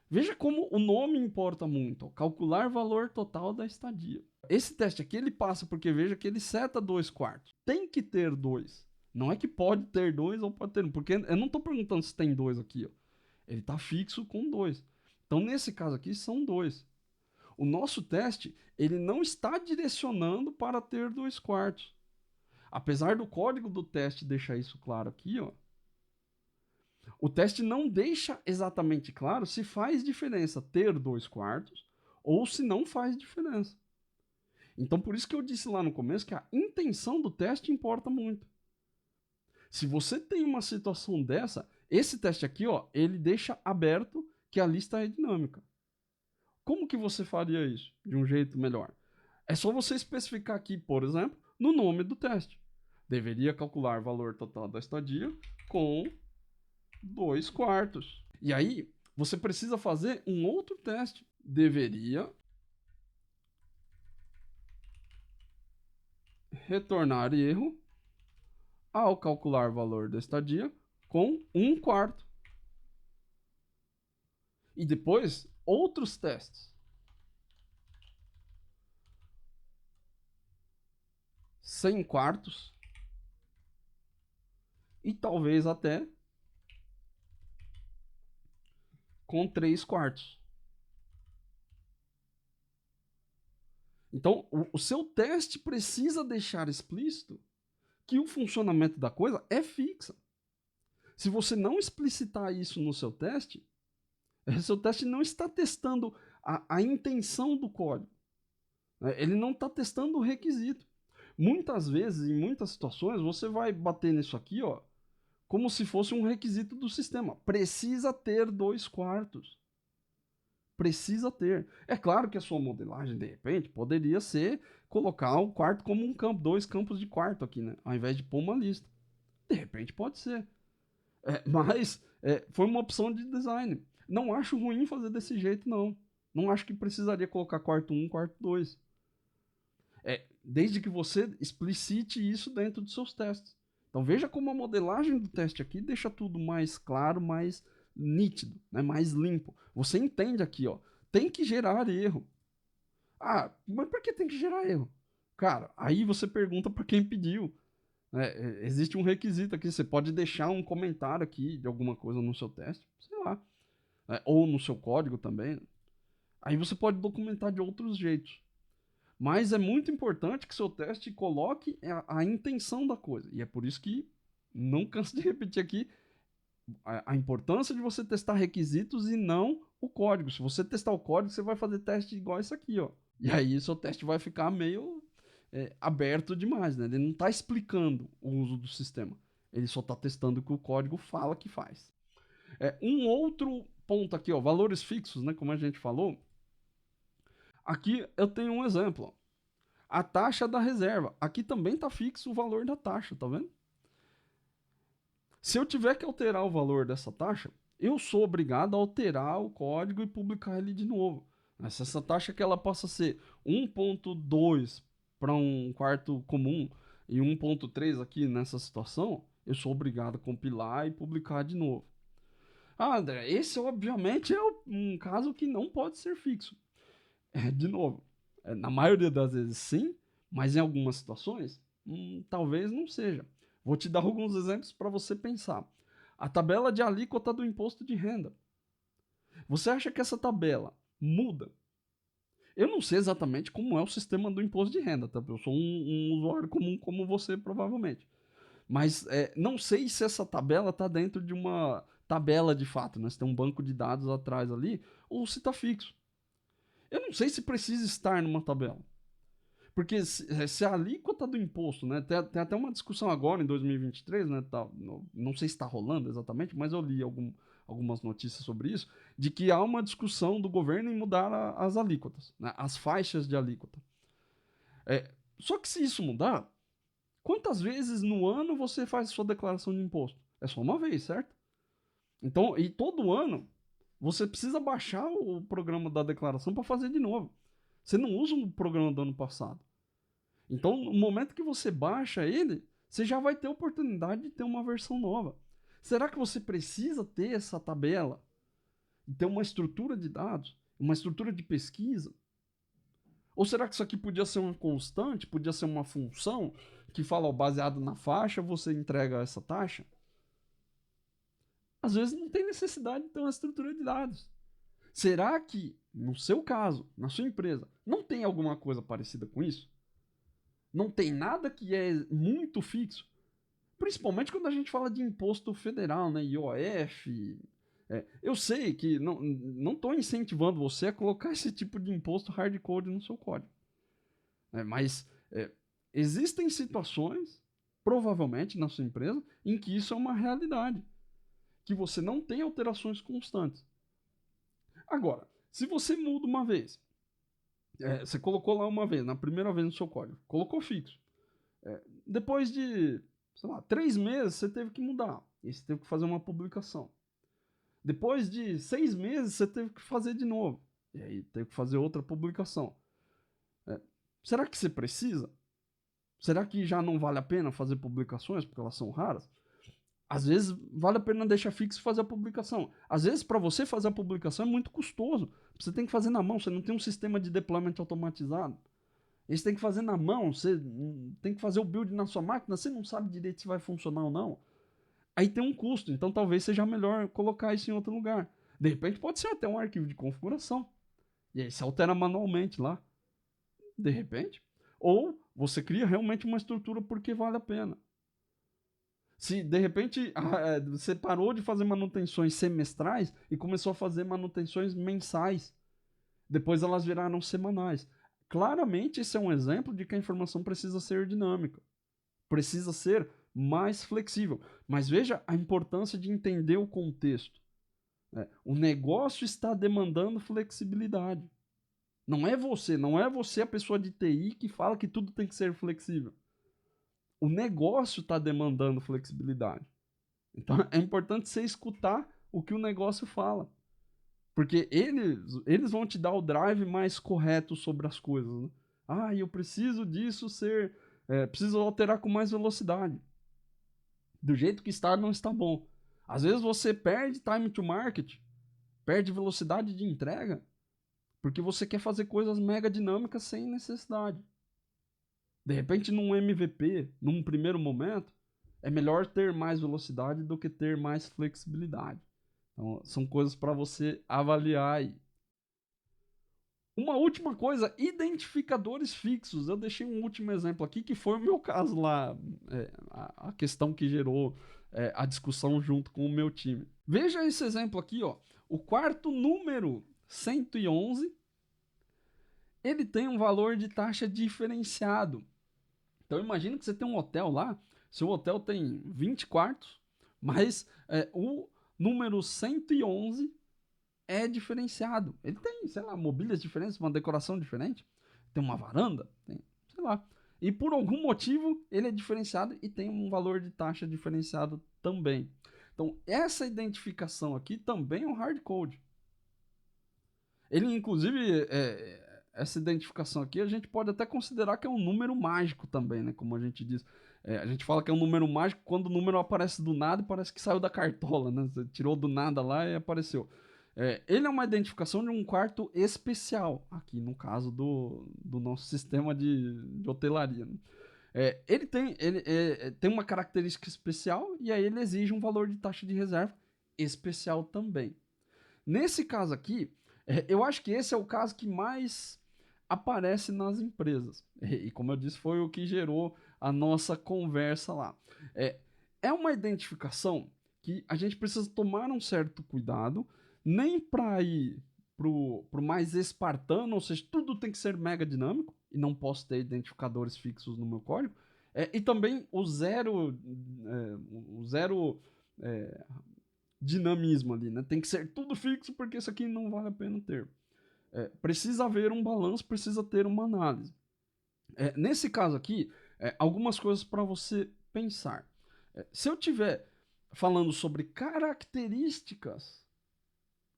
Veja como o nome importa muito, calcular valor total da estadia. Esse teste aqui ele passa porque veja que ele seta 2/4. Tem que ter 2. Não é que pode ter 2 ou pode ter 1, porque eu não estou perguntando se tem 2 aqui. Ó. Ele está fixo com 2. Então nesse caso aqui são 2. O nosso teste ele não está direcionando para ter 2/4. Apesar do código do teste deixar isso claro aqui, ó, o teste não deixa exatamente claro se faz diferença ter 2/4 ou se não faz diferença. Então, por isso que eu disse lá no começo que a intenção do teste importa muito. Se você tem uma situação dessa, esse teste aqui, ó, ele deixa aberto que a lista é dinâmica. Como que você faria isso de um jeito melhor? É só você especificar aqui, por exemplo, no nome do teste. Deveria calcular valor total da estadia com 2/4. E aí, você precisa fazer um outro teste. Deveria retornar erro ao calcular valor da estadia com 1/4. E depois, outros testes. 100/4 e talvez até com 3/4. Então, o seu teste precisa deixar explícito que o funcionamento da coisa é fixa. Se você não explicitar isso no seu teste não está testando a intenção do código. Né? Ele não está testando o requisito. Muitas vezes, em muitas situações, você vai bater nisso aqui, ó, como se fosse um requisito do sistema. Precisa ter 2/4. Precisa ter. É claro que a sua modelagem, de repente, poderia ser colocar o quarto como um campo, 2 campos de quarto aqui, né? Ao invés de pôr uma lista. De repente pode ser. Mas foi uma opção de design. Não acho ruim fazer desse jeito, não. Não acho que precisaria colocar quarto 1, quarto 2. Desde que você explicite isso dentro dos seus testes. Então veja como a modelagem do teste aqui deixa tudo mais claro, mais nítido, né? Mais limpo. Você entende aqui, ó, tem que gerar erro. Ah, mas por que tem que gerar erro? Cara, aí você pergunta para quem pediu. Existe um requisito aqui, você pode deixar um comentário aqui de alguma coisa no seu teste, sei lá, ou no seu código também. Aí você pode documentar de outros jeitos. Mas é muito importante que seu teste coloque a intenção da coisa. E é por isso que, não canso de repetir aqui, a importância de você testar requisitos e não o código. Se você testar o código, você vai fazer teste igual esse aqui, ó. E aí seu teste vai ficar meio aberto demais, né? Ele não está explicando o uso do sistema. Ele só está testando o que o código fala que faz. Um outro ponto aqui, ó, valores fixos, né? Como a gente falou. Aqui eu tenho um exemplo. Ó. A taxa da reserva. Aqui também está fixo o valor da taxa, tá vendo? Se eu tiver que alterar o valor dessa taxa, eu sou obrigado a alterar o código e publicar ele de novo. Se essa taxa que ela possa ser 1.2 para um quarto comum e 1.3 aqui nessa situação, eu sou obrigado a compilar e publicar de novo. Ah, André, esse obviamente é um caso que não pode ser fixo. De novo, na maioria das vezes sim, mas em algumas situações, talvez não seja. Vou te dar alguns exemplos para você pensar. A tabela de alíquota do imposto de renda. Você acha que essa tabela muda? Eu não sei exatamente como é o sistema do imposto de renda, tá? Eu sou um usuário comum como você, provavelmente. Mas não sei se essa tabela está dentro de uma tabela de fato, né? Se tem um banco de dados atrás ali, ou se está fixo. Eu não sei se precisa estar numa tabela. Porque se a alíquota do imposto, né? Tem até uma discussão agora em 2023, né? Tá, não sei se está rolando exatamente, mas eu li algumas notícias sobre isso, de que há uma discussão do governo em mudar as alíquotas, né, as faixas de alíquota. Só que se isso mudar, quantas vezes no ano você faz sua declaração de imposto? É só uma vez, certo? Então, e todo ano você precisa baixar o programa da declaração para fazer de novo. Você não usa o programa do ano passado. Então, no momento que você baixa ele, você já vai ter a oportunidade de ter uma versão nova. Será que você precisa ter essa tabela? E ter uma estrutura de dados? Uma estrutura de pesquisa? Ou será que isso aqui podia ser uma constante? Podia ser uma função que fala, ó, baseado na faixa, você entrega essa taxa? Às vezes não tem necessidade de ter uma estrutura de dados. Será que, no seu caso, na sua empresa, não tem alguma coisa parecida com isso? Não tem nada que é muito fixo? Principalmente quando a gente fala de imposto federal, né? IOF. Eu sei que não estou incentivando você a colocar esse tipo de imposto hardcode no seu código. Mas existem situações, provavelmente na sua empresa, em que isso é uma realidade. Que você não tem alterações constantes. Agora, se você muda uma vez, você colocou lá uma vez, na primeira vez no seu código, colocou fixo. Depois de, sei lá, 3 meses você teve que mudar. E você teve que fazer uma publicação. Depois de 6 meses você teve que fazer de novo. E aí teve que fazer outra publicação. Será que você precisa? Será que já não vale a pena fazer publicações porque elas são raras? Às vezes vale a pena deixar fixo e fazer a publicação. Às vezes para você fazer a publicação é muito custoso. Você tem que fazer na mão, você não tem um sistema de deployment automatizado. E você tem que fazer na mão, você tem que fazer o build na sua máquina, você não sabe direito se vai funcionar ou não. Aí tem um custo, então talvez seja melhor colocar isso em outro lugar. De repente pode ser até um arquivo de configuração. E aí você altera manualmente lá. De repente. Ou você cria realmente uma estrutura porque vale a pena. Se de repente você parou de fazer manutenções semestrais e começou a fazer manutenções mensais. Depois elas viraram semanais. Claramente esse é um exemplo de que a informação precisa ser dinâmica. Precisa ser mais flexível. Mas veja a importância de entender o contexto. O negócio está demandando flexibilidade. Não é você a pessoa de TI que fala que tudo tem que ser flexível. O negócio está demandando flexibilidade. Então é importante você escutar o que o negócio fala. Porque eles vão te dar o drive mais correto sobre as coisas. Né? Eu preciso disso ser... preciso alterar com mais velocidade. Do jeito que está, não está bom. Às vezes você perde time to market, perde velocidade de entrega, porque você quer fazer coisas mega dinâmicas sem necessidade. De repente, num MVP, num primeiro momento, é melhor ter mais velocidade do que ter mais flexibilidade. Então, são coisas para você avaliar aí. Uma última coisa, identificadores fixos. Eu deixei um último exemplo aqui, que foi o meu caso lá, a questão que gerou a discussão junto com o meu time. Veja esse exemplo aqui, ó. O quarto número 111 ele tem um valor de taxa diferenciado. Então imagina que você tem um hotel lá, seu hotel tem 20 quartos, mas o número 111 é diferenciado. Ele tem, sei lá, mobílias diferentes, uma decoração diferente, tem uma varanda, tem, sei lá. E por algum motivo ele é diferenciado e tem um valor de taxa diferenciado também. Então essa identificação aqui também é um hard code. Ele, inclusive, essa identificação aqui, a gente pode até considerar que é um número mágico também, né? Como a gente diz. A gente fala que é um número mágico quando o número aparece do nada e parece que saiu da cartola, né? Você tirou do nada lá e apareceu. Ele é uma identificação de um quarto especial, aqui no caso do nosso sistema de hotelaria. Né? Ele tem uma característica especial e aí ele exige um valor de taxa de reserva especial também. Nesse caso aqui, eu acho que esse é o caso que mais aparece nas empresas. E como eu disse, foi o que gerou a nossa conversa lá. É uma identificação que a gente precisa tomar um certo cuidado, nem para ir pro mais espartano, ou seja, tudo tem que ser mega dinâmico, e não posso ter identificadores fixos no meu código, e também o zero dinamismo ali, né? Tem que ser tudo fixo porque isso aqui não vale a pena ter. Precisa haver um balanço, precisa ter uma análise. Nesse caso aqui, algumas coisas para você pensar. Se eu tiver falando sobre características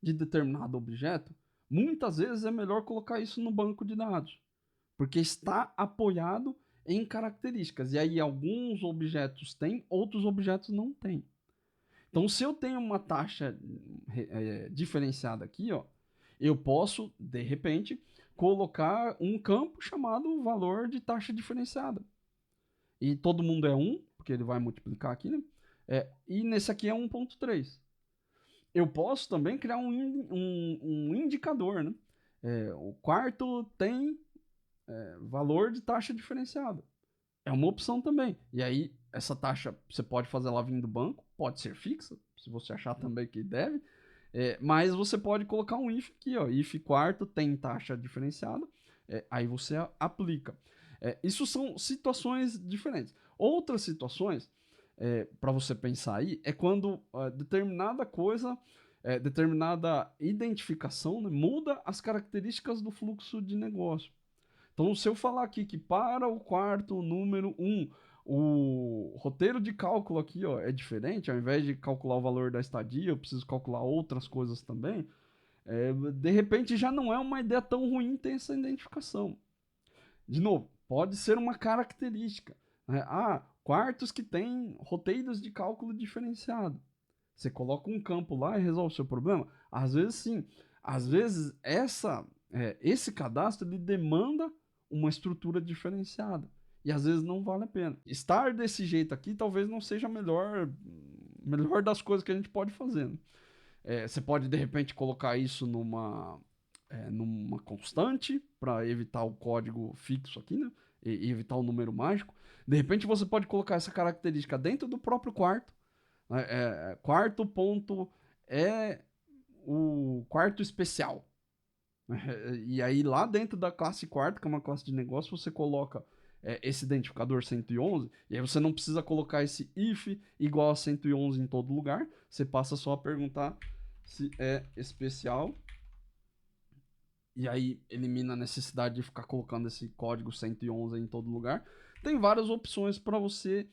de determinado objeto, muitas vezes é melhor colocar isso no banco de dados, porque está apoiado em características. E aí alguns objetos têm, outros objetos não têm. Então, se eu tenho uma taxa diferenciada aqui, ó, eu posso, de repente, colocar um campo chamado valor de taxa diferenciada. E todo mundo é 1, porque ele vai multiplicar aqui, né? E nesse aqui é 1.3. Eu posso também criar um indicador, né? O quarto tem valor de taxa diferenciada. É uma opção também. E aí, essa taxa você pode fazer ela vir do banco, pode ser fixa, se você achar também que deve, mas você pode colocar um if aqui, ó, if quarto tem taxa diferenciada, aí você aplica. Isso são situações diferentes. Outras situações, para você pensar aí, é quando determinada coisa, determinada identificação, né, muda as características do fluxo de negócio. Então, se eu falar aqui que para o quarto número 1, o roteiro de cálculo aqui ó, é diferente, ao invés de calcular o valor da estadia, eu preciso calcular outras coisas também, de repente já não é uma ideia tão ruim ter essa identificação. De novo, pode ser uma característica. Né? Quartos que têm roteiros de cálculo diferenciado. Você coloca um campo lá e resolve o seu problema? Às vezes sim. Às vezes esse cadastro ele demanda uma estrutura diferenciada. E às vezes não vale a pena. Estar desse jeito aqui talvez não seja a melhor das coisas que a gente pode fazer. Né? Você pode de repente colocar isso numa constante para evitar o código fixo aqui, né? E evitar o número mágico. De repente você pode colocar essa característica dentro do próprio quarto. Quarto ponto é o quarto especial. E aí lá dentro da classe quarto, que é uma classe de negócio, você coloca esse identificador 111, e aí você não precisa colocar esse if igual a 111 em todo lugar, você passa só a perguntar se é especial, e aí elimina a necessidade de ficar colocando esse código 111 em todo lugar. Tem várias opções para você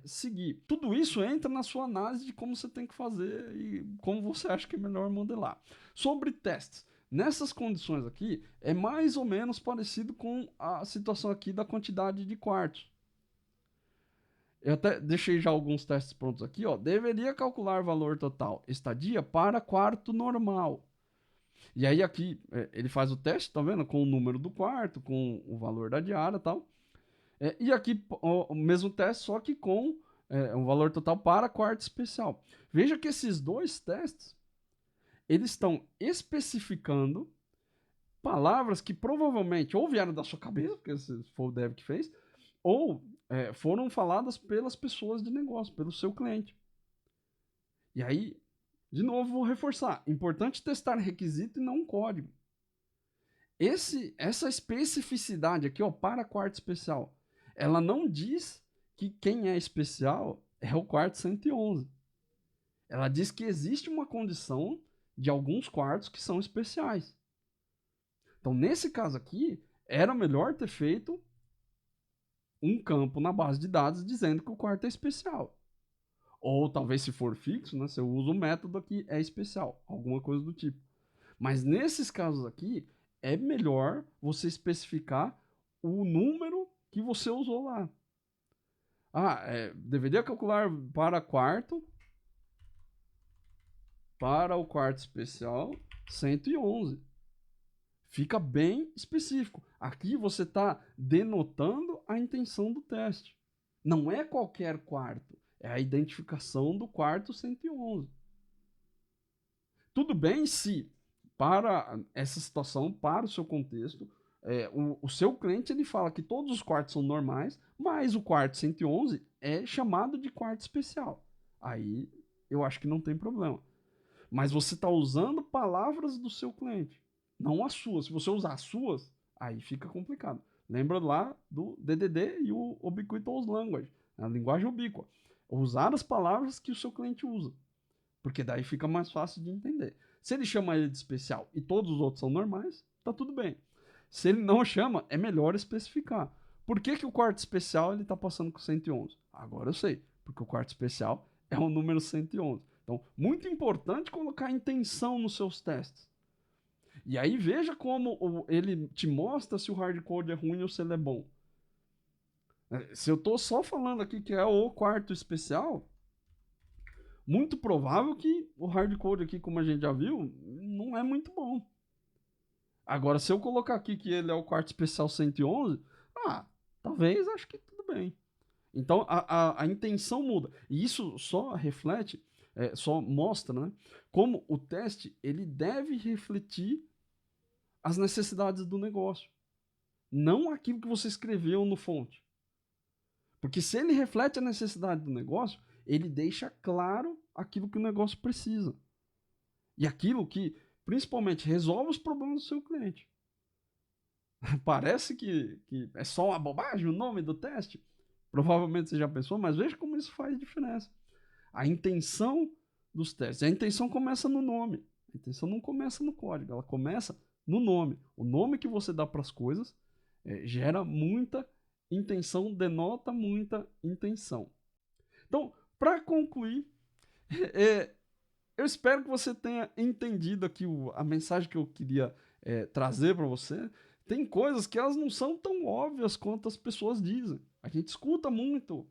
seguir. Tudo isso entra na sua análise de como você tem que fazer e como você acha que é melhor modelar. Sobre testes, nessas condições aqui, é mais ou menos parecido com a situação aqui da quantidade de quartos. Eu até deixei já alguns testes prontos aqui, ó. Deveria calcular valor total estadia para quarto normal. E aí aqui ele faz o teste, tá vendo? Com o número do quarto, com o valor da diária e tal. E aqui o mesmo teste, só que com um valor total para quarto especial. Veja que esses dois testes, eles estão especificando palavras que provavelmente ou vieram da sua cabeça, porque esse foi o dev que fez, ou foram faladas pelas pessoas de negócio, pelo seu cliente. E aí, de novo, vou reforçar. Importante testar requisito e não código. Essa especificidade aqui, ó, para quarto especial, ela não diz que quem é especial é o quarto 111. Ela diz que existe uma condição de alguns quartos que são especiais. Então, nesse caso aqui, era melhor ter feito um campo na base de dados dizendo que o quarto é especial. Ou talvez, se for fixo, né, você usa o método aqui é especial, alguma coisa do tipo. Mas nesses casos aqui, é melhor você especificar o número que você usou lá. Deveria calcular para o quarto especial 111. Fica bem específico. Aqui você está denotando a intenção do teste. Não é qualquer quarto, é a identificação do quarto 111. Tudo bem se, para essa situação, para o seu contexto, o seu cliente ele fala que todos os quartos são normais, mas o quarto 111 é chamado de quarto especial. Aí eu acho que não tem problema. Mas você está usando palavras do seu cliente, não as suas. Se você usar as suas, aí fica complicado. Lembra lá do DDD e o Ubiquitous Language, a linguagem ubíqua. Usar as palavras que o seu cliente usa, porque daí fica mais fácil de entender. Se ele chama ele de especial e todos os outros são normais, tá tudo bem. Se ele não chama, é melhor especificar. Por que o quarto especial ele está passando com 111? Agora eu sei, porque o quarto especial é o número 111. Então, muito importante colocar a intenção nos seus testes. E aí veja como ele te mostra se o hardcode é ruim ou se ele é bom. Se eu estou só falando aqui que é o quarto especial, muito provável que o hardcode aqui, como a gente já viu, não é muito bom. Agora, se eu colocar aqui que ele é o quarto especial 111, talvez acho que tudo bem. Então, a intenção muda. E isso só reflete, só mostra, né, como o teste ele deve refletir as necessidades do negócio, não aquilo que você escreveu no fonte. Porque se ele reflete a necessidade do negócio, ele deixa claro aquilo que o negócio precisa. E aquilo que, principalmente, resolve os problemas do seu cliente. Parece que é só uma bobagem o nome do teste. Provavelmente você já pensou, mas veja como isso faz diferença. A intenção dos testes. A intenção começa no nome. A intenção não começa no código, ela começa no nome. O nome que você dá para as coisas gera muita intenção, denota muita intenção. Então, para concluir, eu espero que você tenha entendido aqui a mensagem que eu queria trazer para você. Tem coisas que elas não são tão óbvias quanto as pessoas dizem. A gente escuta muito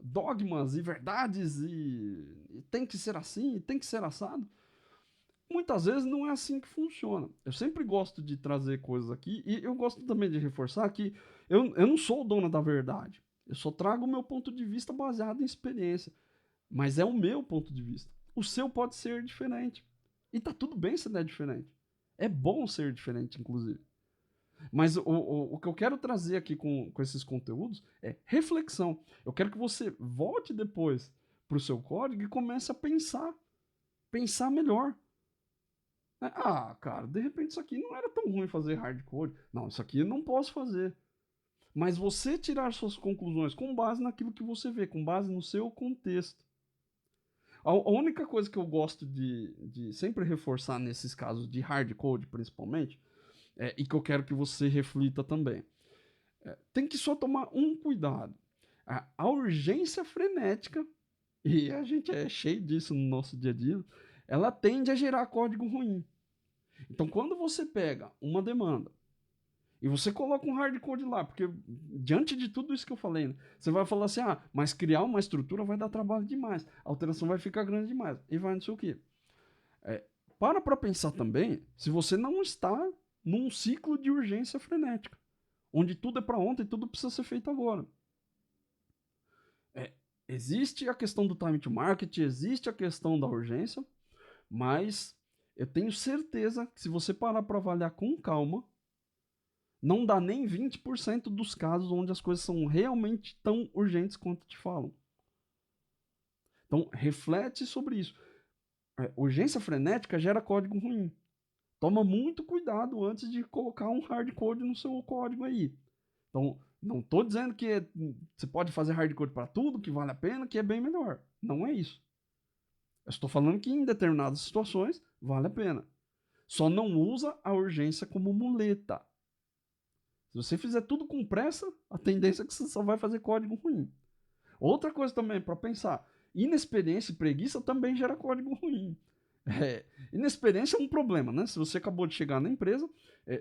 dogmas e verdades e tem que ser assim, tem que ser assado. Muitas vezes não é assim que funciona. Eu sempre gosto de trazer coisas aqui e eu gosto também de reforçar que eu não sou o dono da verdade. Eu só trago o meu ponto de vista baseado em experiência. Mas é o meu ponto de vista. O seu pode ser diferente. E tá tudo bem se não é diferente. É bom ser diferente, inclusive. Mas o que eu quero trazer aqui com esses conteúdos é reflexão. Eu quero que você volte depois para o seu código e comece a pensar. Pensar melhor. Cara, de repente isso aqui não era tão ruim fazer hardcode. Não, isso aqui eu não posso fazer. Mas você tirar suas conclusões com base naquilo que você vê, com base no seu contexto. A única coisa que eu gosto de sempre reforçar nesses casos de hardcode, principalmente, e que eu quero que você reflita também, tem que só tomar um cuidado. A urgência frenética, e a gente é cheio disso no nosso dia a dia, ela tende a gerar código ruim. Então, quando você pega uma demanda e você coloca um hardcode lá, porque diante de tudo isso que eu falei, né, você vai falar assim, mas criar uma estrutura vai dar trabalho demais, a alteração vai ficar grande demais, e vai não sei o quê. Para pensar também se você não está num ciclo de urgência frenética, onde tudo é para ontem e tudo precisa ser feito agora. Existe a questão do time to market, existe a questão da urgência, mas eu tenho certeza que se você parar para avaliar com calma, não dá nem 20% dos casos onde as coisas são realmente tão urgentes quanto te falam. Então, reflete sobre isso. Urgência frenética gera código ruim. Toma muito cuidado antes de colocar um hardcode no seu código aí. Então, não estou dizendo que você pode fazer hardcode para tudo, que vale a pena, que é bem melhor. Não é isso. Eu estou falando que em determinadas situações vale a pena. Só não usa a urgência como muleta. Se você fizer tudo com pressa, a tendência é que você só vai fazer código ruim. Outra coisa também para pensar, inexperiência e preguiça também gera código ruim. Inexperiência é um problema, né? Se você acabou de chegar na empresa,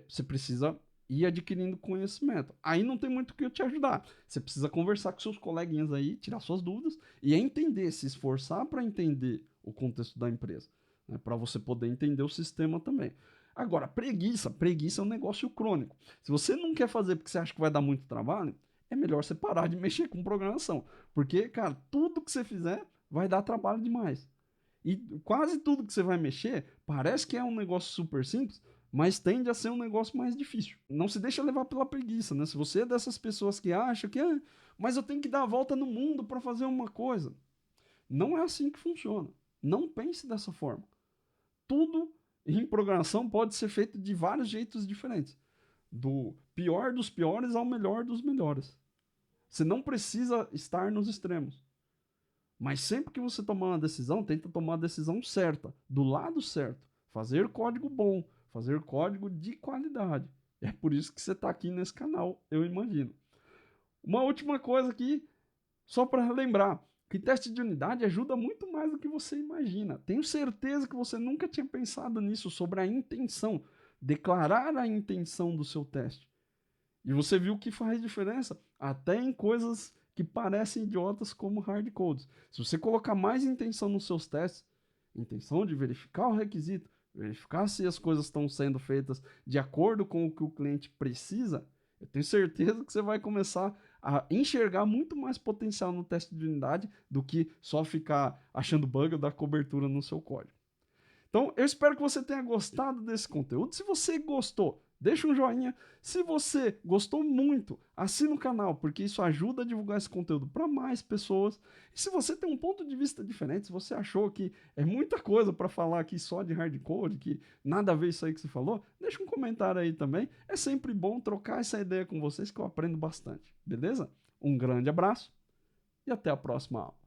você precisa ir adquirindo conhecimento. Aí não tem muito o que eu te ajudar. Você precisa conversar com seus coleguinhas aí, tirar suas dúvidas e entender, se esforçar para entender o contexto da empresa, né? Para você poder entender o sistema também. Agora, preguiça é um negócio crônico. Se você não quer fazer porque você acha que vai dar muito trabalho, é melhor você parar de mexer com programação. Porque, cara, tudo que você fizer vai dar trabalho demais. E quase tudo que você vai mexer parece que é um negócio super simples, mas tende a ser um negócio mais difícil. Não se deixa levar pela preguiça, né? Se você é dessas pessoas que acham que, mas eu tenho que dar a volta no mundo para fazer uma coisa. Não é assim que funciona. Não pense dessa forma. Tudo em programação pode ser feito de vários jeitos diferentes. Do pior dos piores ao melhor dos melhores. Você não precisa estar nos extremos. Mas sempre que você tomar uma decisão, tenta tomar a decisão certa, do lado certo. Fazer código bom, fazer código de qualidade. É por isso que você está aqui nesse canal, eu imagino. Uma última coisa aqui, só para lembrar, que teste de unidade ajuda muito mais do que você imagina. Tenho certeza que você nunca tinha pensado nisso, sobre a intenção. Declarar a intenção do seu teste. E você viu que faz diferença até em coisas que parecem idiotas como hard codes. Se você colocar mais intenção nos seus testes, intenção de verificar o requisito, verificar se as coisas estão sendo feitas de acordo com o que o cliente precisa, eu tenho certeza que você vai começar a enxergar muito mais potencial no teste de unidade do que só ficar achando bug ou dar cobertura no seu código. Então, eu espero que você tenha gostado desse conteúdo. Se você gostou, deixa um joinha. Se você gostou muito, assina o canal, porque isso ajuda a divulgar esse conteúdo para mais pessoas. E se você tem um ponto de vista diferente, se você achou que é muita coisa para falar aqui só de hardcode, que nada a ver isso aí que você falou, deixa um comentário aí também. É sempre bom trocar essa ideia com vocês, que eu aprendo bastante. Beleza? Um grande abraço e até a próxima aula.